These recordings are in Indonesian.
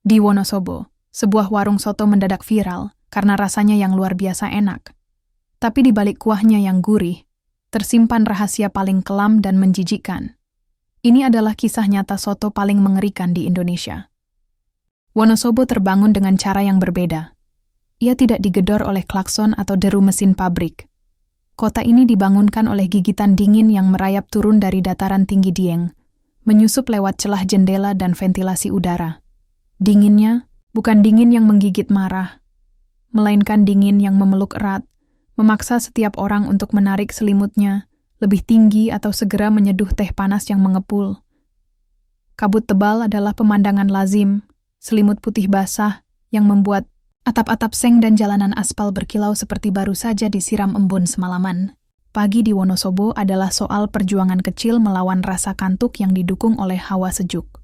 Di Wonosobo, sebuah warung soto mendadak viral karena rasanya yang luar biasa enak. Tapi di balik kuahnya yang gurih, tersimpan rahasia paling kelam dan menjijikkan. Ini adalah kisah nyata soto paling mengerikan di Indonesia. Wonosobo terbangun dengan cara yang berbeda. Ia tidak digedor oleh klakson atau deru mesin pabrik. Kota ini dibangunkan oleh gigitan dingin yang merayap turun dari dataran tinggi Dieng, menyusup lewat celah jendela dan ventilasi udara. Dinginnya bukan dingin yang menggigit marah, melainkan dingin yang memeluk erat, memaksa setiap orang untuk menarik selimutnya lebih tinggi atau segera menyeduh teh panas yang mengepul. Kabut tebal adalah pemandangan lazim, selimut putih basah yang membuat atap-atap seng dan jalanan aspal berkilau seperti baru saja disiram embun semalaman. Pagi di Wonosobo adalah soal perjuangan kecil melawan rasa kantuk yang didukung oleh hawa sejuk.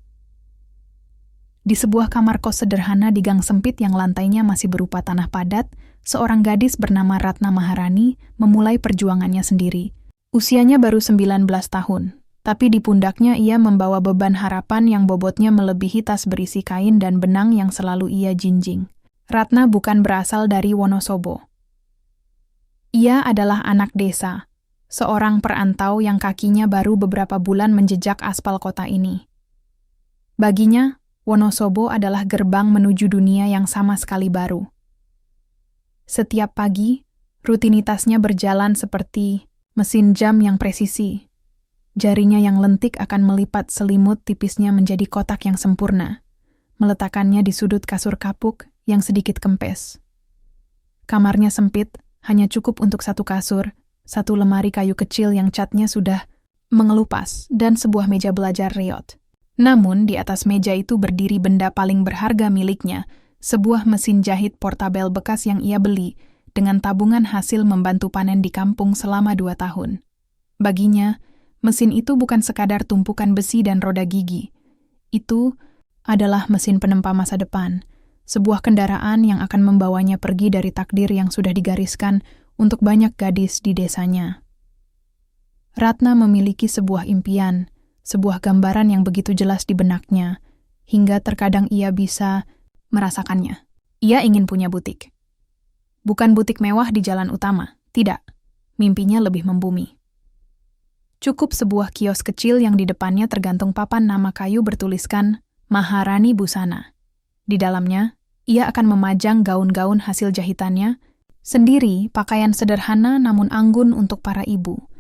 Di sebuah kamar kos sederhana di gang sempit yang lantainya masih berupa tanah padat, seorang gadis bernama Ratna Maharani memulai perjuangannya sendiri. Usianya baru 19 tahun, tapi di pundaknya ia membawa beban harapan yang bobotnya melebihi tas berisi kain dan benang yang selalu ia jinjing. Ratna bukan berasal dari Wonosobo. Ia adalah anak desa, seorang perantau yang kakinya baru beberapa bulan menjejak aspal kota ini. Baginya, Wonosobo adalah gerbang menuju dunia yang sama sekali baru. Setiap pagi, rutinitasnya berjalan seperti mesin jam yang presisi. Jarinya yang lentik akan melipat selimut tipisnya menjadi kotak yang sempurna, meletakkannya di sudut kasur kapuk yang sedikit kempes. Kamarnya sempit, hanya cukup untuk satu kasur, satu lemari kayu kecil yang catnya sudah mengelupas, dan sebuah meja belajar reot. Namun, di atas meja itu berdiri benda paling berharga miliknya, sebuah mesin jahit portabel bekas yang ia beli, dengan tabungan hasil membantu panen di kampung selama 2 tahun. Baginya, mesin itu bukan sekadar tumpukan besi dan roda gigi. Itu adalah mesin penempa masa depan, sebuah kendaraan yang akan membawanya pergi dari takdir yang sudah digariskan untuk banyak gadis di desanya. Ratna memiliki sebuah impian, sebuah gambaran yang begitu jelas di benaknya, hingga terkadang ia bisa merasakannya. Ia ingin punya butik. Bukan butik mewah di jalan utama, tidak. Mimpinya lebih membumi. Cukup sebuah kios kecil yang di depannya tergantung papan nama kayu bertuliskan Maharani Busana. Di dalamnya, ia akan memajang gaun-gaun hasil jahitannya, sendiri pakaian sederhana namun anggun untuk para ibu,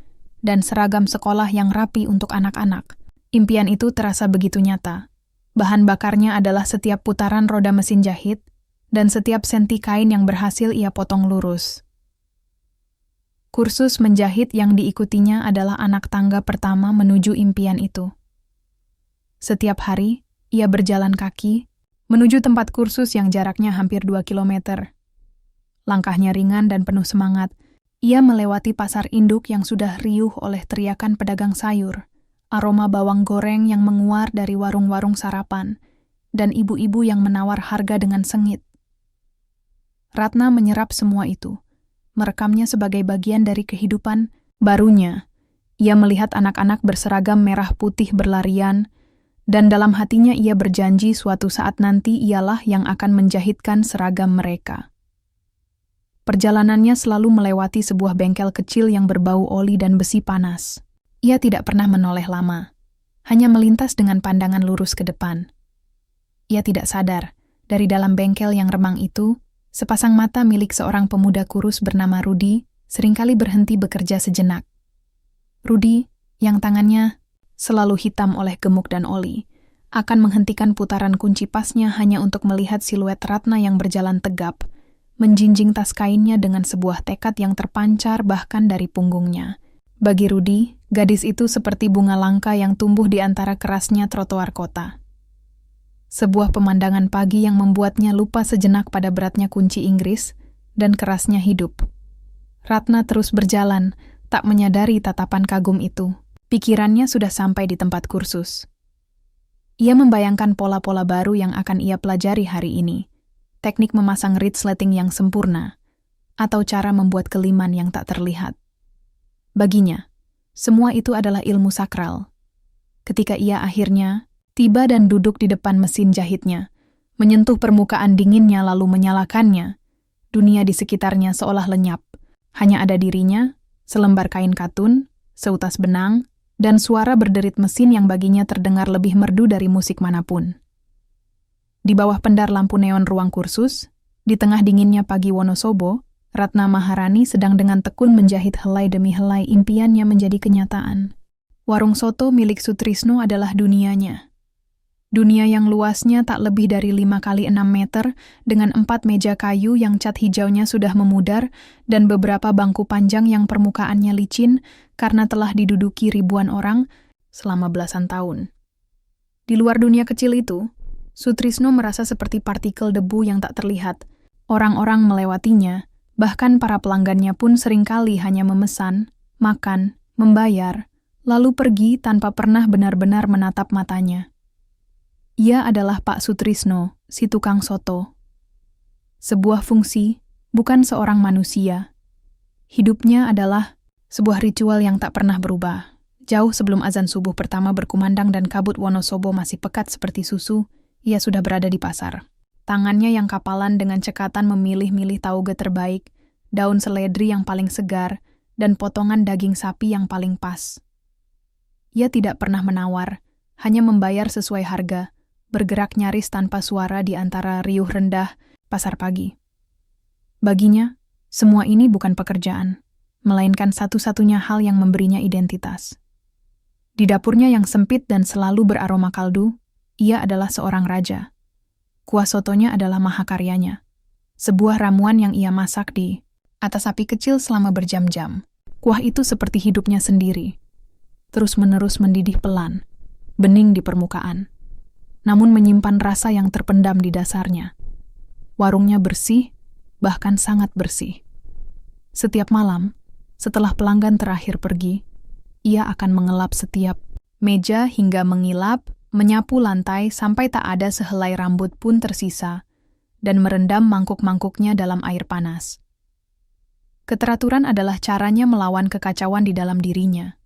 dan seragam sekolah yang rapi untuk anak-anak. Impian itu terasa begitu nyata. Bahan bakarnya adalah setiap putaran roda mesin jahit, dan setiap senti kain yang berhasil ia potong lurus. Kursus menjahit yang diikutinya adalah anak tangga pertama menuju impian itu. Setiap hari, ia berjalan kaki, menuju tempat kursus yang jaraknya hampir 2 kilometer. Langkahnya ringan dan penuh semangat. Ia melewati pasar induk yang sudah riuh oleh teriakan pedagang sayur, aroma bawang goreng yang menguar dari warung-warung sarapan, dan ibu-ibu yang menawar harga dengan sengit. Ratna menyerap semua itu, merekamnya sebagai bagian dari kehidupan barunya. Ia melihat anak-anak berseragam merah putih berlarian, dan dalam hatinya ia berjanji suatu saat nanti ialah yang akan menjahitkan seragam mereka. Perjalanannya selalu melewati sebuah bengkel kecil yang berbau oli dan besi panas. Ia tidak pernah menoleh lama, hanya melintas dengan pandangan lurus ke depan. Ia tidak sadar, dari dalam bengkel yang remang itu, sepasang mata milik seorang pemuda kurus bernama Rudi seringkali berhenti bekerja sejenak. Rudi, yang tangannya selalu hitam oleh gemuk dan oli, akan menghentikan putaran kunci pasnya hanya untuk melihat siluet Ratna yang berjalan tegap, menjinjing tas kainnya dengan sebuah tekad yang terpancar bahkan dari punggungnya. Bagi Rudi, gadis itu seperti bunga langka yang tumbuh di antara kerasnya trotoar kota. Sebuah pemandangan pagi yang membuatnya lupa sejenak pada beratnya kunci Inggris dan kerasnya hidup. Ratna terus berjalan, tak menyadari tatapan kagum itu. Pikirannya sudah sampai di tempat kursus. Ia membayangkan pola-pola baru yang akan ia pelajari hari ini. Teknik memasang reed sleting yang sempurna, atau cara membuat keliman yang tak terlihat. Baginya, semua itu adalah ilmu sakral. Ketika ia akhirnya tiba dan duduk di depan mesin jahitnya, menyentuh permukaan dinginnya lalu menyalakannya. Dunia di sekitarnya seolah lenyap. Hanya ada dirinya, selembar kain katun, seutas benang, dan suara berderit mesin yang baginya terdengar lebih merdu dari musik manapun. Di bawah pendar lampu neon ruang kursus, di tengah dinginnya pagi Wonosobo, Ratna Maharani sedang dengan tekun menjahit helai demi helai impiannya menjadi kenyataan. Warung soto milik Sutrisno adalah dunianya. Dunia yang luasnya tak lebih dari 5 kali 6 meter dengan 4 meja kayu yang cat hijaunya sudah memudar dan beberapa bangku panjang yang permukaannya licin karena telah diduduki ribuan orang selama belasan tahun. Di luar dunia kecil itu, Sutrisno merasa seperti partikel debu yang tak terlihat. Orang-orang melewatinya, bahkan para pelanggannya pun seringkali hanya memesan, makan, membayar, lalu pergi tanpa pernah benar-benar menatap matanya. Ia adalah Pak Sutrisno, si tukang soto. Sebuah fungsi, bukan seorang manusia. Hidupnya adalah sebuah ritual yang tak pernah berubah. Jauh sebelum azan subuh pertama berkumandang dan kabut Wonosobo masih pekat seperti susu, ia sudah berada di pasar. Tangannya yang kapalan dengan cekatan memilih-milih tauge terbaik, daun seledri yang paling segar, dan potongan daging sapi yang paling pas. Ia tidak pernah menawar, hanya membayar sesuai harga, bergerak nyaris tanpa suara di antara riuh rendah pasar pagi. Baginya, semua ini bukan pekerjaan, melainkan satu-satunya hal yang memberinya identitas. Di dapurnya yang sempit dan selalu beraroma kaldu, ia adalah seorang raja. Kuah sotonya adalah mahakaryanya, sebuah ramuan yang ia masak di atas api kecil selama berjam-jam. Kuah itu seperti hidupnya sendiri, terus-menerus mendidih pelan, bening di permukaan, namun menyimpan rasa yang terpendam di dasarnya. Warungnya bersih, bahkan sangat bersih. Setiap malam, setelah pelanggan terakhir pergi, ia akan mengelap setiap meja hingga mengilap, menyapu lantai sampai tak ada sehelai rambut pun tersisa, dan merendam mangkuk-mangkuknya dalam air panas. Keteraturan adalah caranya melawan kekacauan di dalam dirinya.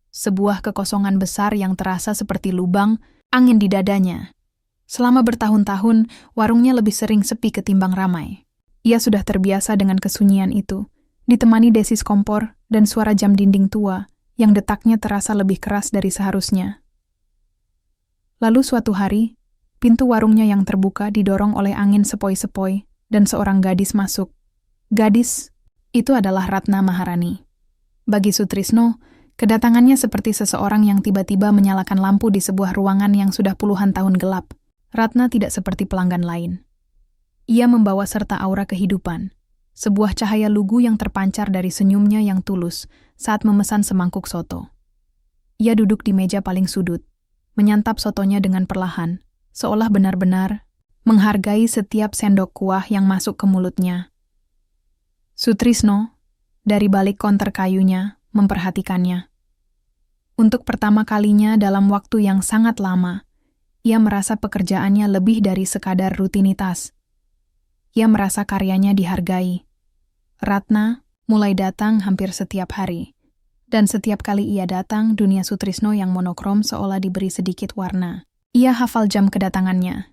Sebuah kekosongan besar yang terasa seperti lubang angin di dadanya. Selama bertahun-tahun, warungnya lebih sering sepi ketimbang ramai. Ia sudah terbiasa dengan kesunyian itu, ditemani desis kompor dan suara jam dinding tua yang detaknya terasa lebih keras dari seharusnya. Lalu suatu hari, pintu warungnya yang terbuka didorong oleh angin sepoi-sepoi dan seorang gadis masuk. Gadis itu adalah Ratna Maharani. Bagi Sutrisno, kedatangannya seperti seseorang yang tiba-tiba menyalakan lampu di sebuah ruangan yang sudah puluhan tahun gelap. Ratna tidak seperti pelanggan lain. Ia membawa serta aura kehidupan, sebuah cahaya lugu yang terpancar dari senyumnya yang tulus saat memesan semangkuk soto. Ia duduk di meja paling sudut, menyantap sotonya dengan perlahan, seolah benar-benar menghargai setiap sendok kuah yang masuk ke mulutnya. Sutrisno, dari balik konter kayunya, memperhatikannya. Untuk pertama kalinya dalam waktu yang sangat lama, ia merasa pekerjaannya lebih dari sekadar rutinitas. Ia merasa karyanya dihargai. Ratna mulai datang hampir setiap hari, dan setiap kali ia datang, dunia Sutrisno yang monokrom seolah diberi sedikit warna. Ia hafal jam kedatangannya.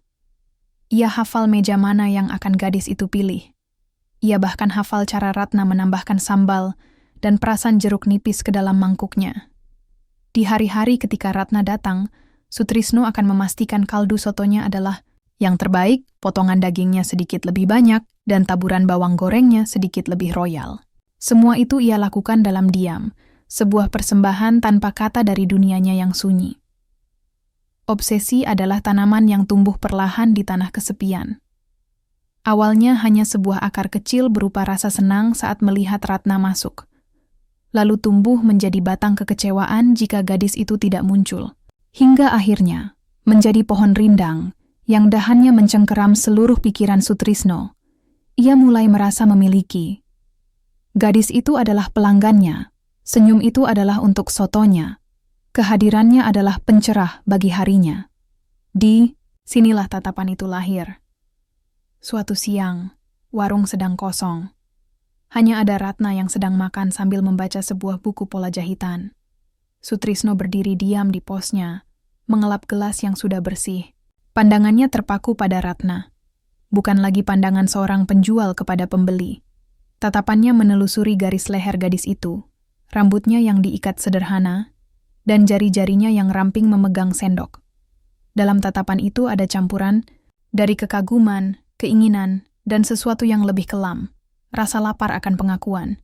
Ia hafal meja mana yang akan gadis itu pilih. Ia bahkan hafal cara Ratna menambahkan sambal dan perasan jeruk nipis ke dalam mangkuknya. Di hari-hari ketika Ratna datang, Sutrisno akan memastikan kaldu sotonya adalah yang terbaik, potongan dagingnya sedikit lebih banyak, dan taburan bawang gorengnya sedikit lebih royal. Semua itu ia lakukan dalam diam, sebuah persembahan tanpa kata dari dunianya yang sunyi. Obsesi adalah tanaman yang tumbuh perlahan di tanah kesepian. Awalnya hanya sebuah akar kecil berupa rasa senang saat melihat Ratna masuk. Lalu tumbuh menjadi batang kekecewaan jika gadis itu tidak muncul. Hingga akhirnya menjadi pohon rindang yang dahannya mencengkeram seluruh pikiran Sutrisno. Ia mulai merasa memiliki. Gadis itu adalah pelanggannya, senyum itu adalah untuk sotonya. Kehadirannya adalah pencerah bagi harinya. Sinilah tatapan itu lahir. Suatu siang, warung sedang kosong. Hanya ada Ratna yang sedang makan sambil membaca sebuah buku pola jahitan. Sutrisno berdiri diam di posnya, mengelap gelas yang sudah bersih. Pandangannya terpaku pada Ratna. Bukan lagi pandangan seorang penjual kepada pembeli. Tatapannya menelusuri garis leher gadis itu, rambutnya yang diikat sederhana, dan jari-jarinya yang ramping memegang sendok. Dalam tatapan itu ada campuran dari kekaguman, keinginan, dan sesuatu yang lebih kelam, rasa lapar akan pengakuan.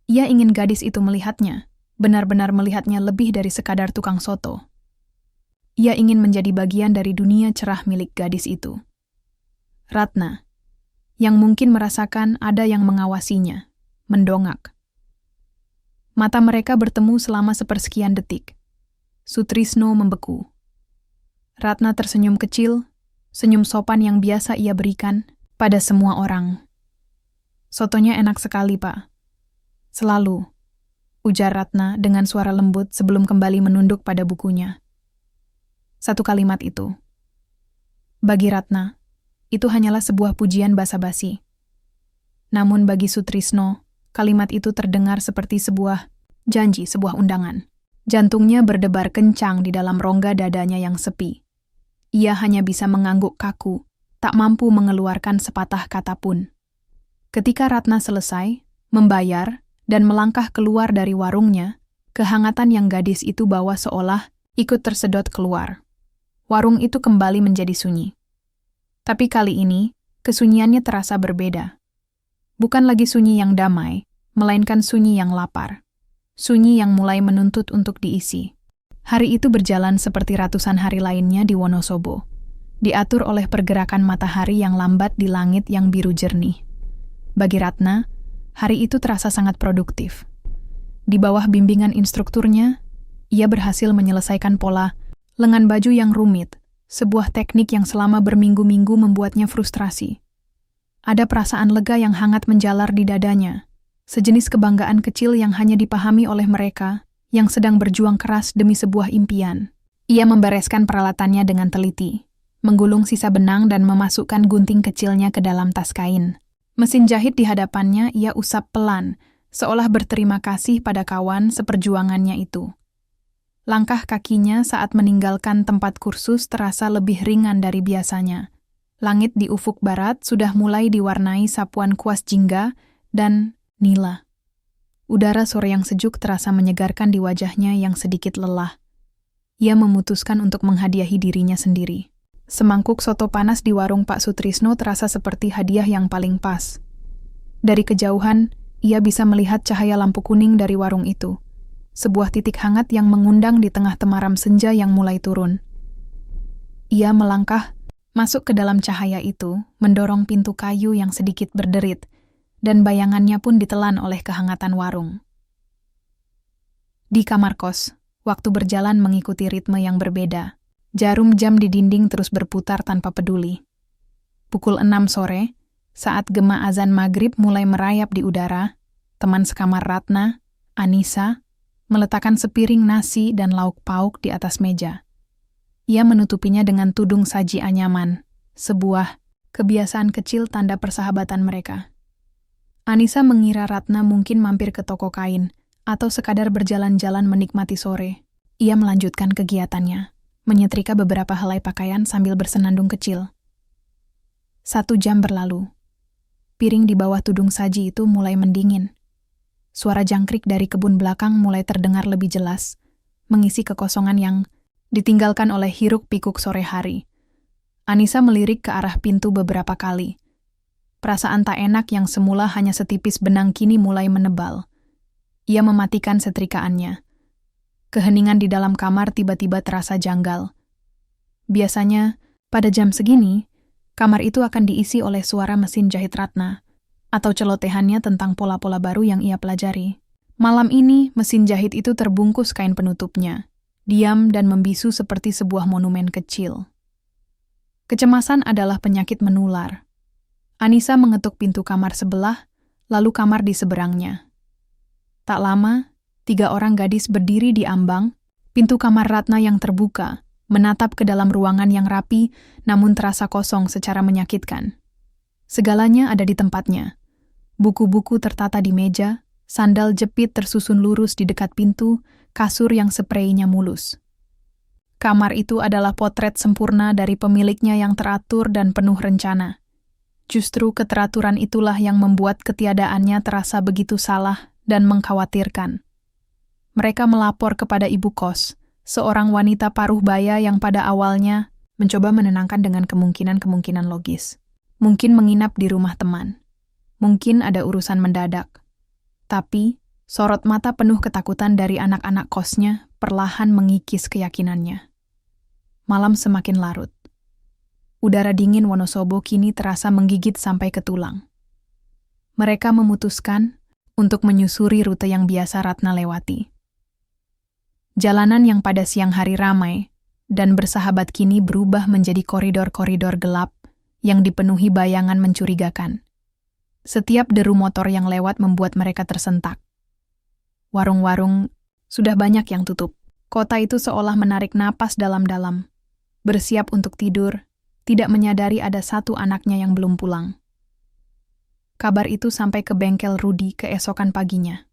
Ia ingin gadis itu melihatnya, benar-benar melihatnya lebih dari sekadar tukang soto. Ia ingin menjadi bagian dari dunia cerah milik gadis itu. Ratna, yang mungkin merasakan ada yang mengawasinya, mendongak. Mata mereka bertemu selama sepersekian detik. Sutrisno membeku. Ratna tersenyum kecil, senyum sopan yang biasa ia berikan pada semua orang. Sotonya enak sekali, Pak. Selalu, ujar Ratna dengan suara lembut sebelum kembali menunduk pada bukunya. Satu kalimat itu. Bagi Ratna, itu hanyalah sebuah pujian basa-basi. Namun bagi Sutrisno, kalimat itu terdengar seperti sebuah janji, sebuah undangan. Jantungnya berdebar kencang di dalam rongga dadanya yang sepi. Ia hanya bisa mengangguk kaku, tak mampu mengeluarkan sepatah kata pun. Ketika Ratna selesai, membayar, dan melangkah keluar dari warungnya, kehangatan yang gadis itu bawa seolah ikut tersedot keluar. Warung itu kembali menjadi sunyi. Tapi kali ini, kesunyiannya terasa berbeda. Bukan lagi sunyi yang damai, melainkan sunyi yang lapar. Sunyi yang mulai menuntut untuk diisi. Hari itu berjalan seperti ratusan hari lainnya di Wonosobo. Diatur oleh pergerakan matahari yang lambat di langit yang biru jernih. Bagi Ratna, hari itu terasa sangat produktif. Di bawah bimbingan instrukturnya, ia berhasil menyelesaikan pola lengan baju yang rumit, sebuah teknik yang selama berminggu-minggu membuatnya frustrasi. Ada perasaan lega yang hangat menjalar di dadanya, sejenis kebanggaan kecil yang hanya dipahami oleh mereka yang sedang berjuang keras demi sebuah impian. Ia membereskan peralatannya dengan teliti, menggulung sisa benang dan memasukkan gunting kecilnya ke dalam tas kain. Mesin jahit di hadapannya ia usap pelan, seolah berterima kasih pada kawan seperjuangannya itu. Langkah kakinya saat meninggalkan tempat kursus terasa lebih ringan dari biasanya. Langit di ufuk barat sudah mulai diwarnai sapuan kuas jingga dan nila. Udara sore yang sejuk terasa menyegarkan di wajahnya yang sedikit lelah. Ia memutuskan untuk menghadiahi dirinya sendiri. Semangkuk soto panas di warung Pak Sutrisno terasa seperti hadiah yang paling pas. Dari kejauhan, ia bisa melihat cahaya lampu kuning dari warung itu. Sebuah titik hangat yang mengundang di tengah temaram senja yang mulai turun. Ia melangkah masuk ke dalam cahaya itu, mendorong pintu kayu yang sedikit berderit, dan bayangannya pun ditelan oleh kehangatan warung. Di kamar kos, waktu berjalan mengikuti ritme yang berbeda. Jarum jam di dinding terus berputar tanpa peduli. Pukul 6 sore, saat gema azan maghrib mulai merayap di udara, teman sekamar Ratna, Anissa, meletakkan sepiring nasi dan lauk pauk di atas meja. Ia menutupinya dengan tudung saji anyaman, sebuah kebiasaan kecil tanda persahabatan mereka. Anissa mengira Ratna mungkin mampir ke toko kain, atau sekadar berjalan-jalan menikmati sore. Ia melanjutkan kegiatannya, menyetrika beberapa helai pakaian sambil bersenandung kecil. 1 jam berlalu. Piring di bawah tudung saji itu mulai mendingin. Suara jangkrik dari kebun belakang mulai terdengar lebih jelas, mengisi kekosongan yang ditinggalkan oleh hiruk-pikuk sore hari. Anissa melirik ke arah pintu beberapa kali. Perasaan tak enak yang semula hanya setipis benang kini mulai menebal. Ia mematikan setrikaannya. Keheningan di dalam kamar tiba-tiba terasa janggal. Biasanya, pada jam segini, kamar itu akan diisi oleh suara mesin jahit Ratna, atau celotehannya tentang pola-pola baru yang ia pelajari. Malam ini, mesin jahit itu terbungkus kain penutupnya, diam dan membisu seperti sebuah monumen kecil. Kecemasan adalah penyakit menular. Anissa mengetuk pintu kamar sebelah, lalu kamar di seberangnya. Tak lama, 3 orang gadis berdiri di ambang, pintu kamar Ratna yang terbuka, menatap ke dalam ruangan yang rapi, namun terasa kosong secara menyakitkan. Segalanya ada di tempatnya. Buku-buku tertata di meja, sandal jepit tersusun lurus di dekat pintu, kasur yang spraynya mulus. Kamar itu adalah potret sempurna dari pemiliknya yang teratur dan penuh rencana. Justru keteraturan itulah yang membuat ketiadaannya terasa begitu salah dan mengkhawatirkan. Mereka melapor kepada ibu kos, seorang wanita paruh baya yang pada awalnya mencoba menenangkan dengan kemungkinan-kemungkinan logis. Mungkin menginap di rumah teman. Mungkin ada urusan mendadak. Tapi, sorot mata penuh ketakutan dari anak-anak kosnya perlahan mengikis keyakinannya. Malam semakin larut. Udara dingin Wonosobo kini terasa menggigit sampai ke tulang. Mereka memutuskan untuk menyusuri rute yang biasa Ratna lewati. Jalanan yang pada siang hari ramai dan bersahabat kini berubah menjadi koridor-koridor gelap yang dipenuhi bayangan mencurigakan. Setiap deru motor yang lewat membuat mereka tersentak. Warung-warung sudah banyak yang tutup. Kota itu seolah menarik napas dalam-dalam, bersiap untuk tidur, tidak menyadari ada satu anaknya yang belum pulang. Kabar itu sampai ke bengkel Rudi keesokan paginya.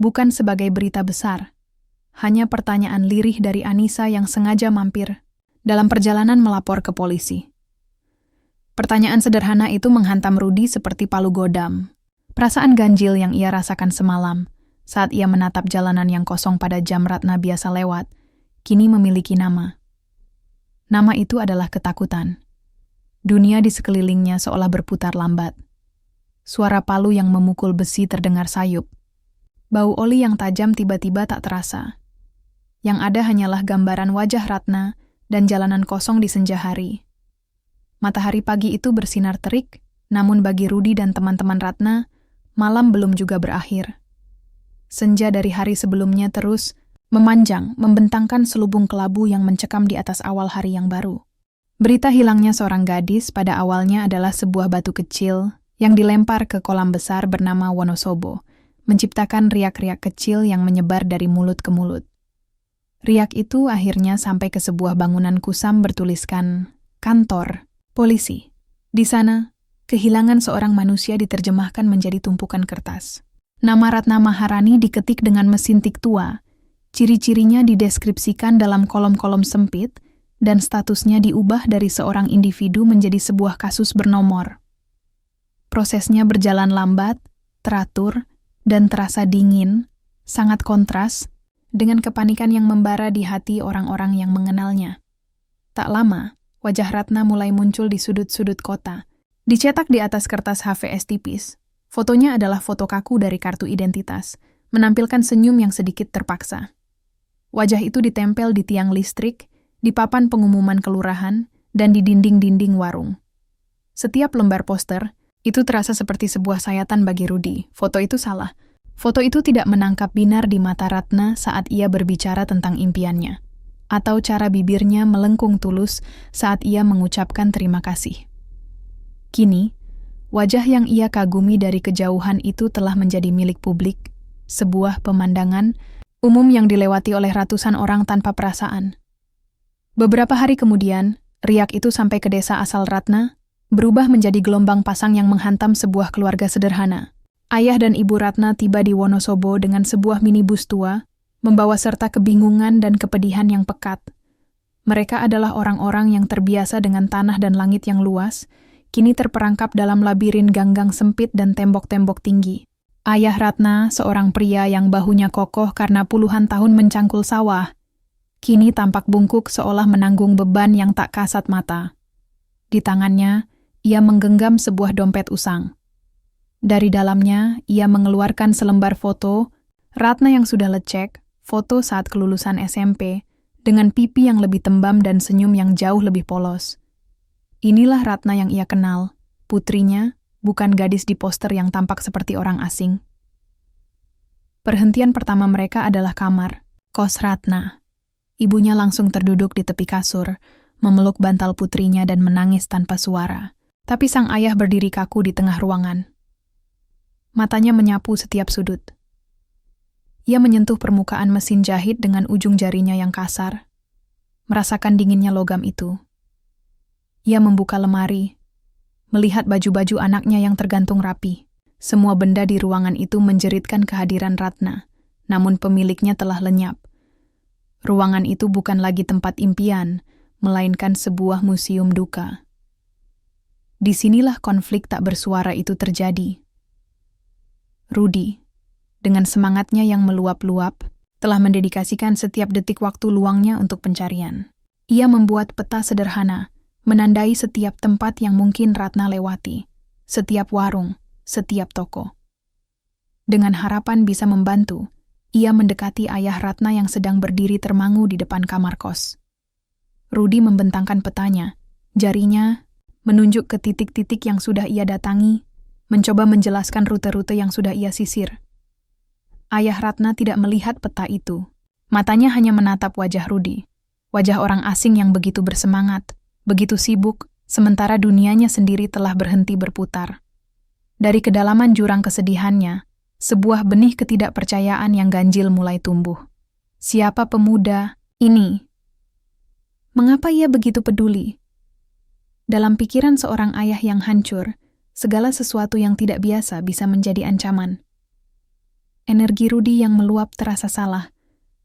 Bukan sebagai berita besar, hanya pertanyaan lirih dari Anissa yang sengaja mampir dalam perjalanan melapor ke polisi. Pertanyaan sederhana itu menghantam Rudi seperti palu godam. Perasaan ganjil yang ia rasakan semalam saat ia menatap jalanan yang kosong pada jam Ratna biasa lewat, kini memiliki nama. Nama itu adalah ketakutan. Dunia di sekelilingnya seolah berputar lambat. Suara palu yang memukul besi terdengar sayup. Bau oli yang tajam tiba-tiba tak terasa. Yang ada hanyalah gambaran wajah Ratna dan jalanan kosong di senja hari. Matahari pagi itu bersinar terik, namun bagi Rudi dan teman-teman Ratna, malam belum juga berakhir. Senja dari hari sebelumnya terus memanjang, membentangkan selubung kelabu yang mencekam di atas awal hari yang baru. Berita hilangnya seorang gadis pada awalnya adalah sebuah batu kecil yang dilempar ke kolam besar bernama Wonosobo, menciptakan riak-riak kecil yang menyebar dari mulut ke mulut. Riak itu akhirnya sampai ke sebuah bangunan kusam bertuliskan kantor polisi. Di sana, kehilangan seorang manusia diterjemahkan menjadi tumpukan kertas. Nama Ratna Maharani diketik dengan mesin tik tua. Ciri-cirinya dideskripsikan dalam kolom-kolom sempit, dan statusnya diubah dari seorang individu menjadi sebuah kasus bernomor. Prosesnya berjalan lambat, teratur, dan terasa dingin, sangat kontras, dengan kepanikan yang membara di hati orang-orang yang mengenalnya. Tak lama, wajah Ratna mulai muncul di sudut-sudut kota. Dicetak di atas kertas HVS tipis. Fotonya adalah foto kaku dari kartu identitas, menampilkan senyum yang sedikit terpaksa. Wajah itu ditempel di tiang listrik, di papan pengumuman kelurahan, dan di dinding-dinding warung. Setiap lembar poster, itu terasa seperti sebuah sayatan bagi Rudi. Foto itu salah. Foto itu tidak menangkap binar di mata Ratna saat ia berbicara tentang impiannya, atau cara bibirnya melengkung tulus saat ia mengucapkan terima kasih. Kini, wajah yang ia kagumi dari kejauhan itu telah menjadi milik publik, sebuah pemandangan umum yang dilewati oleh ratusan orang tanpa perasaan. Beberapa hari kemudian, riak itu sampai ke desa asal Ratna, berubah menjadi gelombang pasang yang menghantam sebuah keluarga sederhana. Ayah dan ibu Ratna tiba di Wonosobo dengan sebuah minibus tua, membawa serta kebingungan dan kepedihan yang pekat. Mereka adalah orang-orang yang terbiasa dengan tanah dan langit yang luas, kini terperangkap dalam labirin ganggang sempit dan tembok-tembok tinggi. Ayah Ratna, seorang pria yang bahunya kokoh karena puluhan tahun mencangkul sawah, kini tampak bungkuk seolah menanggung beban yang tak kasat mata. Di tangannya, ia menggenggam sebuah dompet usang. Dari dalamnya, ia mengeluarkan selembar foto Ratna yang sudah lecek, foto saat kelulusan SMP, dengan pipi yang lebih tembam dan senyum yang jauh lebih polos. Inilah Ratna yang ia kenal, putrinya, bukan gadis di poster yang tampak seperti orang asing. Perhentian pertama mereka adalah kamar, kos Ratna. Ibunya langsung terduduk di tepi kasur, memeluk bantal putrinya dan menangis tanpa suara. Tapi sang ayah berdiri kaku di tengah ruangan. Matanya menyapu setiap sudut. Ia menyentuh permukaan mesin jahit dengan ujung jarinya yang kasar, merasakan dinginnya logam itu. Ia membuka lemari, melihat baju-baju anaknya yang tergantung rapi. Semua benda di ruangan itu menjeritkan kehadiran Ratna, namun pemiliknya telah lenyap. Ruangan itu bukan lagi tempat impian, melainkan sebuah museum duka. Disinilah konflik tak bersuara itu terjadi. Rudy, dengan semangatnya yang meluap-luap, telah mendedikasikan setiap detik waktu luangnya untuk pencarian. Ia membuat peta sederhana, menandai setiap tempat yang mungkin Ratna lewati, setiap warung, setiap toko. Dengan harapan bisa membantu, ia mendekati ayah Ratna yang sedang berdiri termangu di depan kamar kos. Rudy membentangkan petanya, jarinya menunjuk ke titik-titik yang sudah ia datangi, mencoba menjelaskan rute-rute yang sudah ia sisir. Ayah Ratna tidak melihat peta itu. Matanya hanya menatap wajah Rudy, wajah orang asing yang begitu bersemangat, begitu sibuk, sementara dunianya sendiri telah berhenti berputar. Dari kedalaman jurang kesedihannya, sebuah benih ketidakpercayaan yang ganjil mulai tumbuh. Siapa pemuda ini? Mengapa ia begitu peduli? Dalam pikiran seorang ayah yang hancur, segala sesuatu yang tidak biasa bisa menjadi ancaman. Energi Rudy yang meluap terasa salah,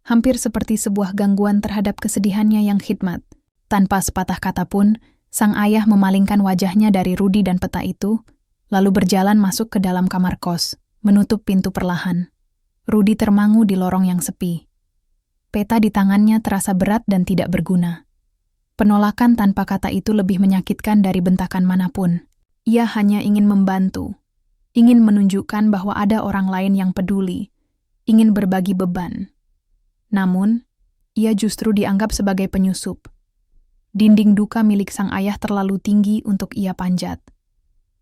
hampir seperti sebuah gangguan terhadap kesedihannya yang khidmat. Tanpa sepatah kata pun, sang ayah memalingkan wajahnya dari Rudy dan peta itu, lalu berjalan masuk ke dalam kamar kos, menutup pintu perlahan. Rudy termangu di lorong yang sepi. Peta di tangannya terasa berat dan tidak berguna. Penolakan tanpa kata itu lebih menyakitkan dari bentakan manapun. Ia hanya ingin membantu, ingin menunjukkan bahwa ada orang lain yang peduli, ingin berbagi beban. Namun, ia justru dianggap sebagai penyusup. Dinding duka milik sang ayah terlalu tinggi untuk ia panjat.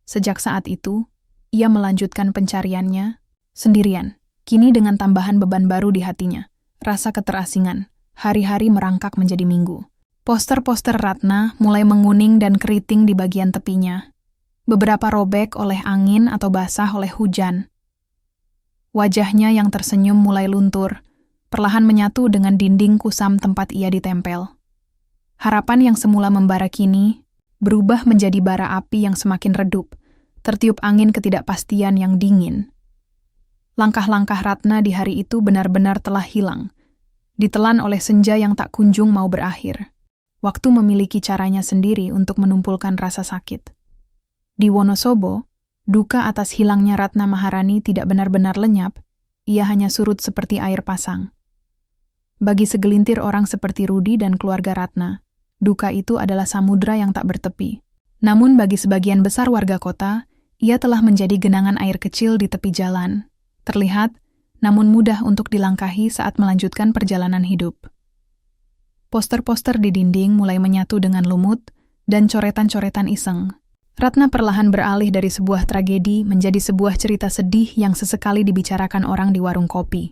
Sejak saat itu, ia melanjutkan pencariannya sendirian, kini dengan tambahan beban baru di hatinya. Rasa keterasingan, hari-hari merangkak menjadi minggu. Poster-poster Ratna mulai menguning dan keriting di bagian tepinya. Beberapa robek oleh angin atau basah oleh hujan. Wajahnya yang tersenyum mulai luntur, perlahan menyatu dengan dinding kusam tempat ia ditempel. Harapan yang semula membara kini berubah menjadi bara api yang semakin redup, tertiup angin ketidakpastian yang dingin. Langkah-langkah Ratna di hari itu benar-benar telah hilang, ditelan oleh senja yang tak kunjung mau berakhir. Waktu memiliki caranya sendiri untuk menumpulkan rasa sakit. Di Wonosobo, duka atas hilangnya Ratna Maharani tidak benar-benar lenyap, ia hanya surut seperti air pasang. Bagi segelintir orang seperti Rudy dan keluarga Ratna, duka itu adalah samudra yang tak bertepi. Namun bagi sebagian besar warga kota, ia telah menjadi genangan air kecil di tepi jalan. Terlihat, namun mudah untuk dilangkahi saat melanjutkan perjalanan hidup. Poster-poster di dinding mulai menyatu dengan lumut dan coretan-coretan iseng. Ratna perlahan beralih dari sebuah tragedi menjadi sebuah cerita sedih yang sesekali dibicarakan orang di warung kopi.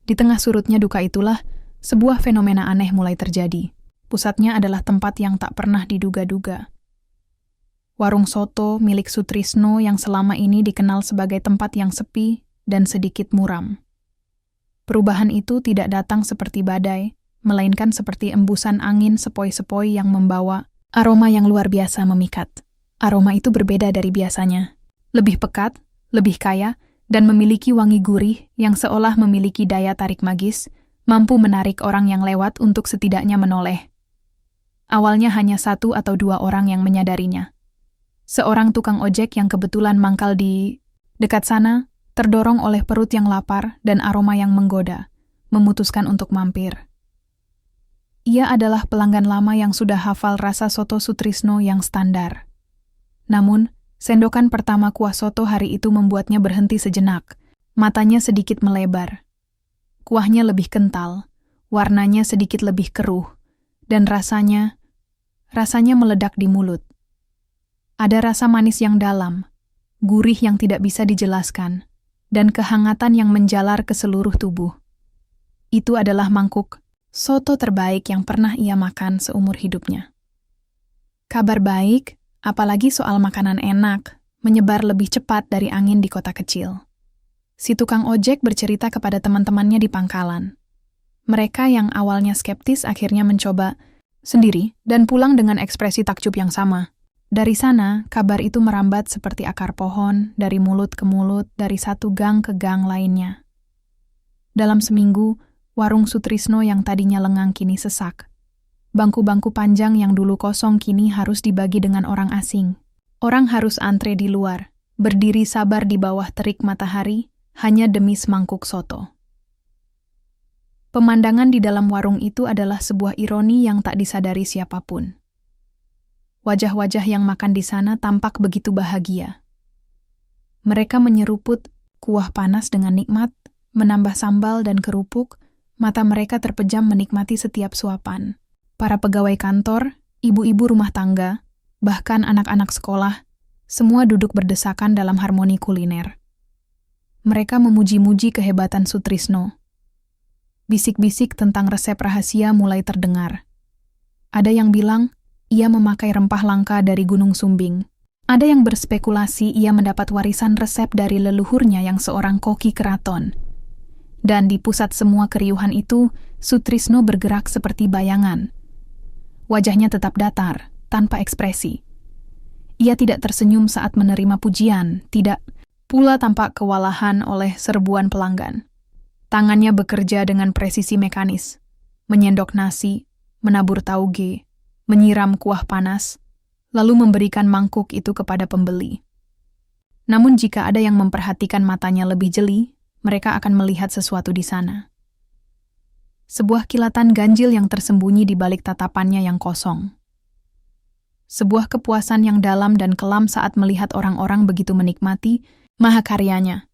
Di tengah surutnya duka itulah, sebuah fenomena aneh mulai terjadi. Pusatnya adalah tempat yang tak pernah diduga-duga. Warung soto milik Sutrisno yang selama ini dikenal sebagai tempat yang sepi dan sedikit muram. Perubahan itu tidak datang seperti badai, melainkan seperti embusan angin sepoi-sepoi yang membawa aroma yang luar biasa memikat. Aroma itu berbeda dari biasanya. Lebih pekat, lebih kaya, dan memiliki wangi gurih yang seolah memiliki daya tarik magis, mampu menarik orang yang lewat untuk setidaknya menoleh. Awalnya hanya 1 atau 2 orang yang menyadarinya. Seorang tukang ojek yang kebetulan mangkal di dekat sana, terdorong oleh perut yang lapar dan aroma yang menggoda, memutuskan untuk mampir. Ia adalah pelanggan lama yang sudah hafal rasa soto Sutrisno yang standar. Namun, sendokan pertama kuah soto hari itu membuatnya berhenti sejenak. Matanya sedikit melebar. Kuahnya lebih kental, warnanya sedikit lebih keruh, dan rasanya meledak di mulut. Ada rasa manis yang dalam, gurih yang tidak bisa dijelaskan, dan kehangatan yang menjalar ke seluruh tubuh. Itu adalah mangkuk soto terbaik yang pernah ia makan seumur hidupnya. Kabar baik, apalagi soal makanan enak, menyebar lebih cepat dari angin di kota kecil. Si tukang ojek bercerita kepada teman-temannya di pangkalan. Mereka yang awalnya skeptis akhirnya mencoba sendiri dan pulang dengan ekspresi takjub yang sama. Dari sana, kabar itu merambat seperti akar pohon, dari mulut ke mulut, dari satu gang ke gang lainnya. Dalam seminggu, Warung Sutrisno yang tadinya lengang kini sesak. Bangku-bangku panjang yang dulu kosong kini harus dibagi dengan orang asing. Orang harus antre di luar, berdiri sabar di bawah terik matahari, hanya demi semangkuk soto. Pemandangan di dalam warung itu adalah sebuah ironi yang tak disadari siapapun. Wajah-wajah yang makan di sana tampak begitu bahagia. Mereka menyeruput kuah panas dengan nikmat, menambah sambal dan kerupuk, mata mereka terpejam menikmati setiap suapan. Para pegawai kantor, ibu-ibu rumah tangga, bahkan anak-anak sekolah, semua duduk berdesakan dalam harmoni kuliner. Mereka memuji-muji kehebatan Sutrisno. Bisik-bisik tentang resep rahasia mulai terdengar. Ada yang bilang, ia memakai rempah langka dari Gunung Sumbing. Ada yang berspekulasi ia mendapat warisan resep dari leluhurnya yang seorang koki keraton. Dan di pusat semua keriuhan itu, Sutrisno bergerak seperti bayangan. Wajahnya tetap datar, tanpa ekspresi. Ia tidak tersenyum saat menerima pujian, tidak pula tampak kewalahan oleh serbuan pelanggan. Tangannya bekerja dengan presisi mekanis, menyendok nasi, menabur tauge, menyiram kuah panas, lalu memberikan mangkuk itu kepada pembeli. Namun jika ada yang memperhatikan matanya lebih jeli, mereka akan melihat sesuatu di sana. Sebuah kilatan ganjil yang tersembunyi di balik tatapannya yang kosong. Sebuah kepuasan yang dalam dan kelam saat melihat orang-orang begitu menikmati mahakaryanya.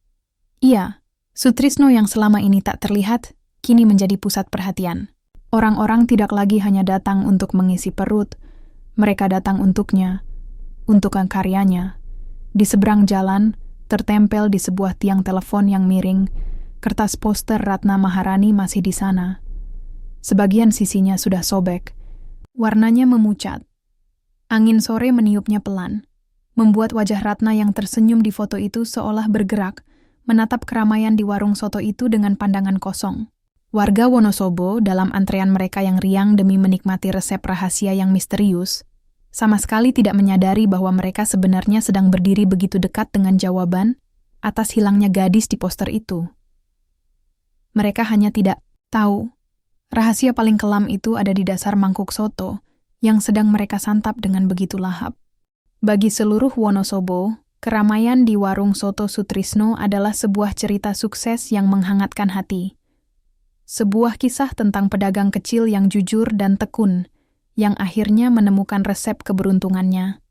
Ia, Sutrisno yang selama ini tak terlihat, kini menjadi pusat perhatian. Orang-orang tidak lagi hanya datang untuk mengisi perut, mereka datang untuknya, untuk karyanya. Di seberang jalan, tertempel di sebuah tiang telepon yang miring, kertas poster Ratna Maharani masih di sana. Sebagian sisinya sudah sobek, warnanya memucat. Angin sore meniupnya pelan, membuat wajah Ratna yang tersenyum di foto itu seolah bergerak, menatap keramaian di warung soto itu dengan pandangan kosong. Warga Wonosobo dalam antrean mereka yang riang demi menikmati resep rahasia yang misterius, sama sekali tidak menyadari bahwa mereka sebenarnya sedang berdiri begitu dekat dengan jawaban atas hilangnya gadis di poster itu. Mereka hanya tidak tahu, rahasia paling kelam itu ada di dasar mangkuk soto yang sedang mereka santap dengan begitu lahap. Bagi seluruh Wonosobo, keramaian di warung soto Sutrisno adalah sebuah cerita sukses yang menghangatkan hati. Sebuah kisah tentang pedagang kecil yang jujur dan tekun, yang akhirnya menemukan resep keberuntungannya.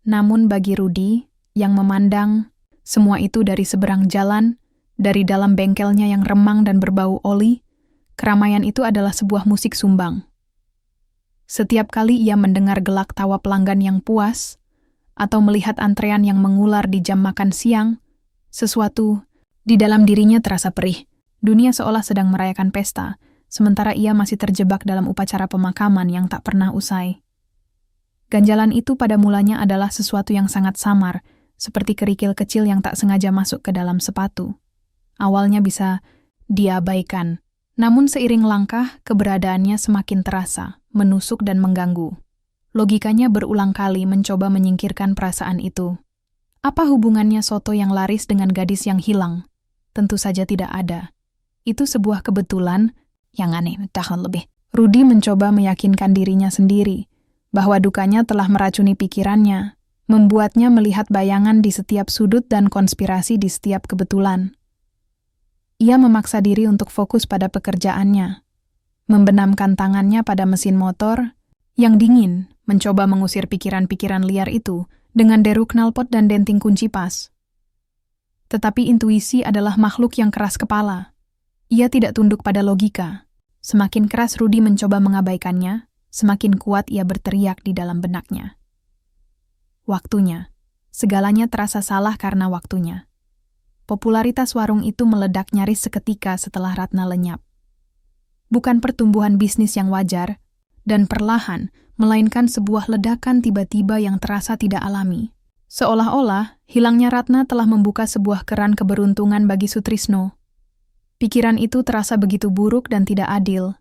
Namun bagi Rudi, yang memandang semua itu dari seberang jalan, dari dalam bengkelnya yang remang dan berbau oli, keramaian itu adalah sebuah musik sumbang. Setiap kali ia mendengar gelak tawa pelanggan yang puas, atau melihat antrean yang mengular di jam makan siang, sesuatu di dalam dirinya terasa perih. Dunia seolah sedang merayakan pesta, sementara ia masih terjebak dalam upacara pemakaman yang tak pernah usai. Ganjalan itu pada mulanya adalah sesuatu yang sangat samar, seperti kerikil kecil yang tak sengaja masuk ke dalam sepatu. Awalnya bisa diabaikan, namun seiring langkah, keberadaannya semakin terasa, menusuk dan mengganggu. Logikanya berulang kali mencoba menyingkirkan perasaan itu. Apa hubungannya soto yang laris dengan gadis yang hilang? Tentu saja tidak ada. Itu sebuah kebetulan yang aneh, tahan lebih. Rudi mencoba meyakinkan dirinya sendiri bahwa dukanya telah meracuni pikirannya, membuatnya melihat bayangan di setiap sudut dan konspirasi di setiap kebetulan. Ia memaksa diri untuk fokus pada pekerjaannya, membenamkan tangannya pada mesin motor yang dingin, mencoba mengusir pikiran-pikiran liar itu dengan deru knalpot dan denting kunci pas. Tetapi intuisi adalah makhluk yang keras kepala. Ia tidak tunduk pada logika. Semakin keras Rudi mencoba mengabaikannya, semakin kuat ia berteriak di dalam benaknya. Waktunya. Segalanya terasa salah karena waktunya. Popularitas warung itu meledak nyaris seketika setelah Ratna lenyap. Bukan pertumbuhan bisnis yang wajar dan perlahan, melainkan sebuah ledakan tiba-tiba yang terasa tidak alami. Seolah-olah, hilangnya Ratna telah membuka sebuah keran keberuntungan bagi Sutrisno. Pikiran itu terasa begitu buruk dan tidak adil,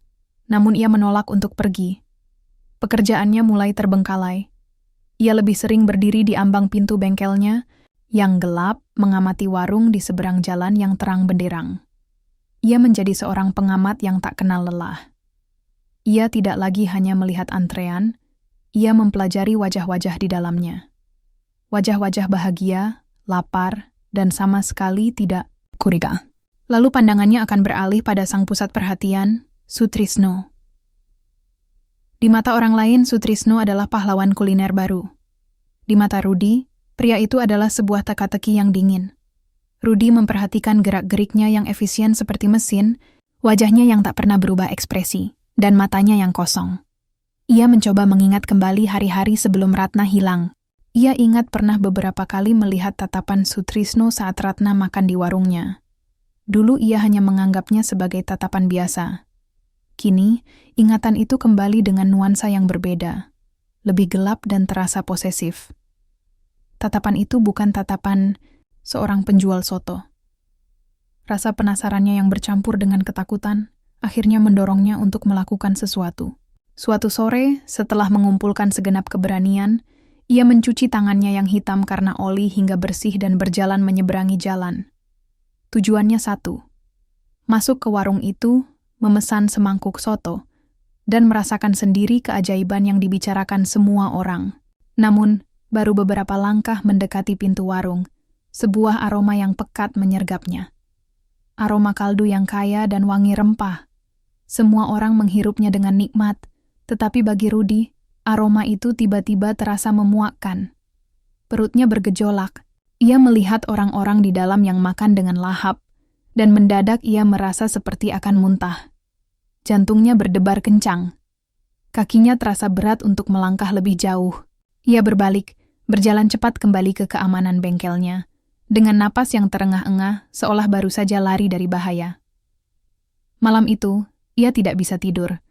namun ia menolak untuk pergi. Pekerjaannya mulai terbengkalai. Ia lebih sering berdiri di ambang pintu bengkelnya, yang gelap mengamati warung di seberang jalan yang terang benderang. Ia menjadi seorang pengamat yang tak kenal lelah. Ia tidak lagi hanya melihat antrean, ia mempelajari wajah-wajah di dalamnya. Wajah-wajah bahagia, lapar, dan sama sekali tidak curiga. Lalu pandangannya akan beralih pada sang pusat perhatian, Sutrisno. Di mata orang lain, Sutrisno adalah pahlawan kuliner baru. Di mata Rudy, pria itu adalah sebuah teka-teki yang dingin. Rudy memperhatikan gerak-geriknya yang efisien seperti mesin, wajahnya yang tak pernah berubah ekspresi, dan matanya yang kosong. Ia mencoba mengingat kembali hari-hari sebelum Ratna hilang. Ia ingat pernah beberapa kali melihat tatapan Sutrisno saat Ratna makan di warungnya. Dulu ia hanya menganggapnya sebagai tatapan biasa. Kini, ingatan itu kembali dengan nuansa yang berbeda, lebih gelap dan terasa posesif. Tatapan itu bukan tatapan seorang penjual soto. Rasa penasarannya yang bercampur dengan ketakutan akhirnya mendorongnya untuk melakukan sesuatu. Suatu sore, setelah mengumpulkan segenap keberanian, ia mencuci tangannya yang hitam karena oli hingga bersih dan berjalan menyeberangi jalan. Tujuannya satu, masuk ke warung itu, memesan semangkuk soto, dan merasakan sendiri keajaiban yang dibicarakan semua orang. Namun, baru beberapa langkah mendekati pintu warung, sebuah aroma yang pekat menyergapnya. Aroma kaldu yang kaya dan wangi rempah. Semua orang menghirupnya dengan nikmat, tetapi bagi Rudy, aroma itu tiba-tiba terasa memuakkan. Perutnya bergejolak. Ia melihat orang-orang di dalam yang makan dengan lahap, dan mendadak ia merasa seperti akan muntah. Jantungnya berdebar kencang. Kakinya terasa berat untuk melangkah lebih jauh. Ia berbalik, berjalan cepat kembali ke keamanan bengkelnya, dengan napas yang terengah-engah seolah baru saja lari dari bahaya. Malam itu, ia tidak bisa tidur.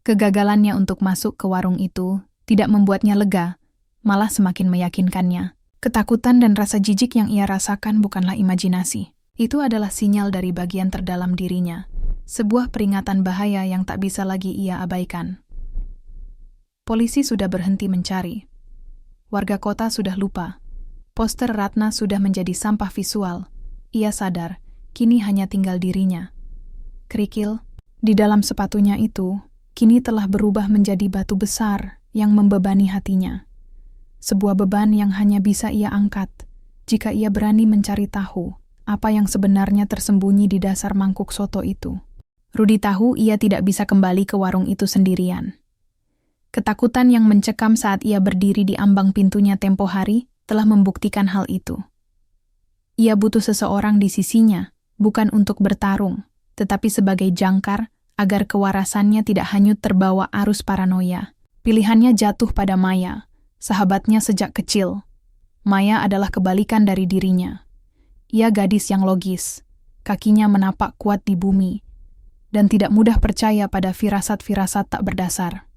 Kegagalannya untuk masuk ke warung itu tidak membuatnya lega, malah semakin meyakinkannya. Ketakutan dan rasa jijik yang ia rasakan bukanlah imajinasi. Itu adalah sinyal dari bagian terdalam dirinya. Sebuah peringatan bahaya yang tak bisa lagi ia abaikan. Polisi sudah berhenti mencari. Warga kota sudah lupa. Poster Ratna sudah menjadi sampah visual. Ia sadar, kini hanya tinggal dirinya. Kerikil, di dalam sepatunya itu, kini telah berubah menjadi batu besar yang membebani hatinya. Sebuah beban yang hanya bisa ia angkat jika ia berani mencari tahu apa yang sebenarnya tersembunyi di dasar mangkuk soto itu. Rudy tahu ia tidak bisa kembali ke warung itu sendirian. Ketakutan yang mencekam saat ia berdiri di ambang pintunya tempo hari telah membuktikan hal itu. Ia butuh seseorang di sisinya, bukan untuk bertarung, tetapi sebagai jangkar agar kewarasannya tidak hanyut terbawa arus paranoia. Pilihannya jatuh pada Maya, sahabatnya sejak kecil. Maya adalah kebalikan dari dirinya. Ia gadis yang logis, kakinya menapak kuat di bumi, dan tidak mudah percaya pada firasat-firasat tak berdasar.